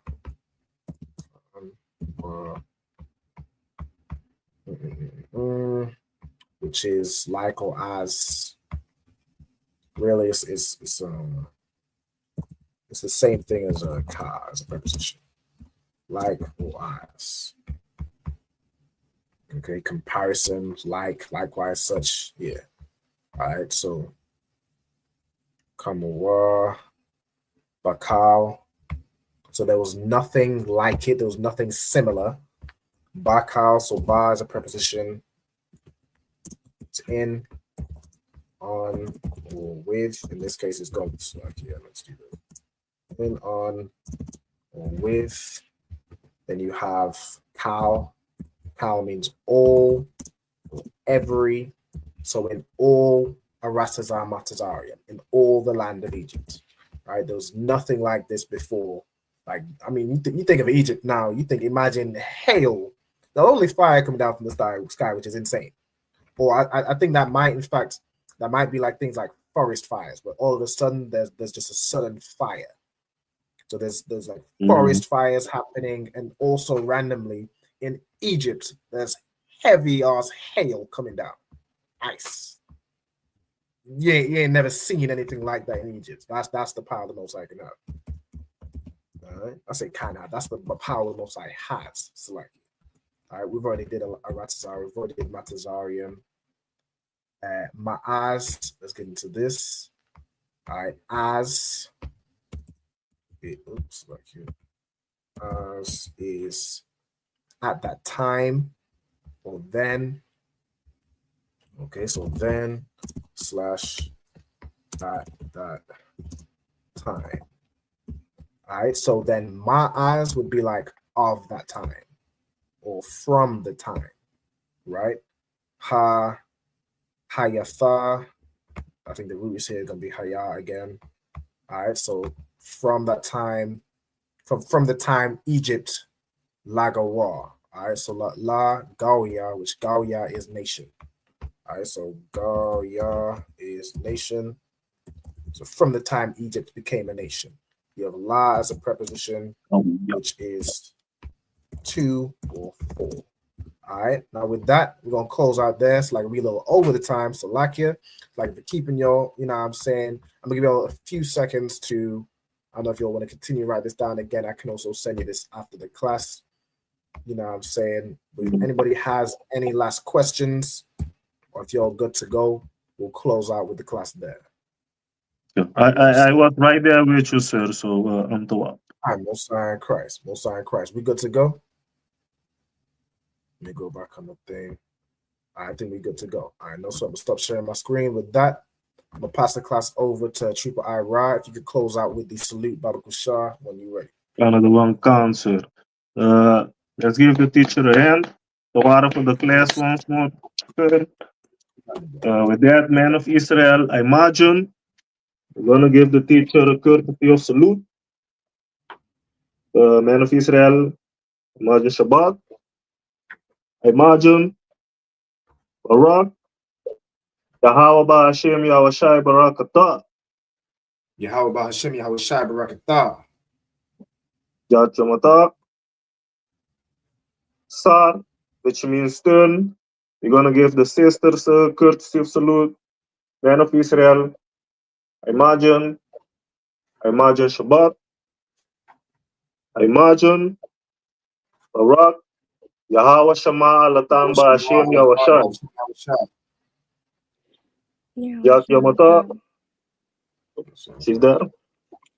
Which is like or as. Really, it's the same thing as a ka, as a preposition. Like or as. Okay, comparison, like, likewise, such. Yeah. All right, so Kamawa, Bakal. So there was nothing like it, there was nothing similar. Bakal, so ba is a preposition. It's in, on, or with. In this case, it's going to, like, yeah, let's do that. In, on, or with. Then you have kal. Kal means all, or every. So in all Aratazar Matazarian, in all the land of Egypt, right? There was nothing like this before. Like, I mean, you think of Egypt now, imagine hail, the only fire coming down from the sky, which is insane. Or I think that might be like things like forest fires, but all of a sudden there's just a sudden fire. So there's like forest fires happening, and also randomly in Egypt, there's heavy ass hail coming down. Ice. You ain't never seen anything like that in Egypt. That's the power the Most High can have. All right, I say kind of. That's the power the Most High has. So like, all right, we've already did a Ratazar, we've already did Matazarium. Ma'az. Let's get into this. All right, as. Oops, like here. As is at that time or then. Okay, so then slash at that time. All right, so then my eyes would be like of that time or from the time, right? Hayatha. I think the root is here going to be haya again. All right, so from that time, from the time Egypt, Lagawa. All right, so La Gauya, which Gauya is nation. All right, so Gauya is nation. So from the time Egypt became a nation, you have La as a preposition, which is 2 or 4. All right, now with that, we're gonna close out there. It's like we a little over the time, so like you, like for keeping y'all, you know what I'm saying? I'm gonna give y'all a few seconds to, I don't know if y'all want to continue to write this down again. I can also send you this after the class. You know what I'm saying? But if anybody has any last questions, or if you're good to go, we'll close out with the class there. I was right there with you, sir. So I'm the one. All right, Most High in Christ. Most High in Christ. We good to go? Let me go back on the thing. I think we're good to go. All right, no sweat. I'm gonna stop sharing my screen. With that, I'm gonna pass the class over to Trooper Ira. If you could close out with the salute, Baba Kushar, when you're ready. Another one counts, sir. Let's give the teacher a hand. The water for the class once more, sir. With that, man of Israel, I imagine we're gonna give the teacher a courtesy of salute. Man of Israel, imagine Shabbat. I imagine Barak. Yahweh Hashem Yahushai Barakatah. Yahweh Hashem Yahushai Barakatah. Yat Yamata. Sar, which means turn. We're gonna give the sisters a courtesy of salute. Man of Israel, I imagine Shabbat. I imagine Barak. Yahweh Shema Alatam Ba'Hashem Yahushai. Yat Yamata. She's there.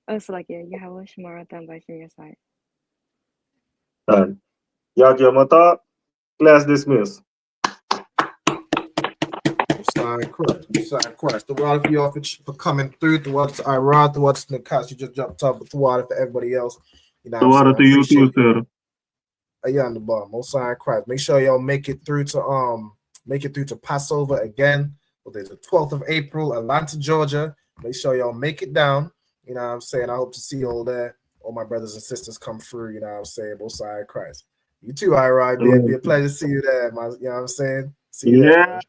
Oh, so like, yeah, Yahweh Shema Alatam Ba'Hashem Yahushai. Done. Yat Yamata. Class dismissed. Christ. The water for y'all for coming through. The water to Iran. The water to the cast. You just jumped up with the water for everybody else. You know, the water to you too, sir. Yeah, on the bottom. Most High Christ. Make sure y'all make it through to Passover again. Well, there's the 12th of April, Atlanta, Georgia. Make sure y'all make it down. You know what I'm saying? I hope to see all that. All my brothers and sisters come through, you know what I'm saying? Both sides of Christ. You too, Irod. It'd be a pleasure to see you there, man. You know what I'm saying? See you there.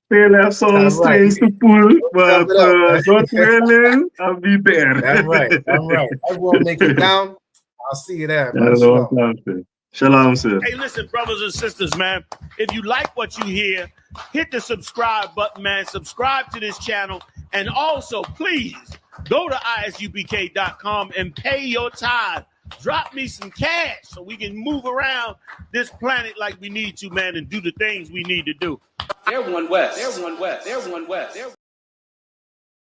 Still have some strings to pull, but God willing, I'll be there. That's right. That's right. Everyone make it down. I'll see you there, man. Shalom. Shalom, sir. Hey, listen, brothers and sisters, man. If you like what you hear, hit the subscribe button, man. Subscribe to this channel. And also, please, go to ISUPK.com and pay your tithe. Drop me some cash so we can move around this planet like we need to, man, and do the things we need to do. They're one West. They're one West. They're one West.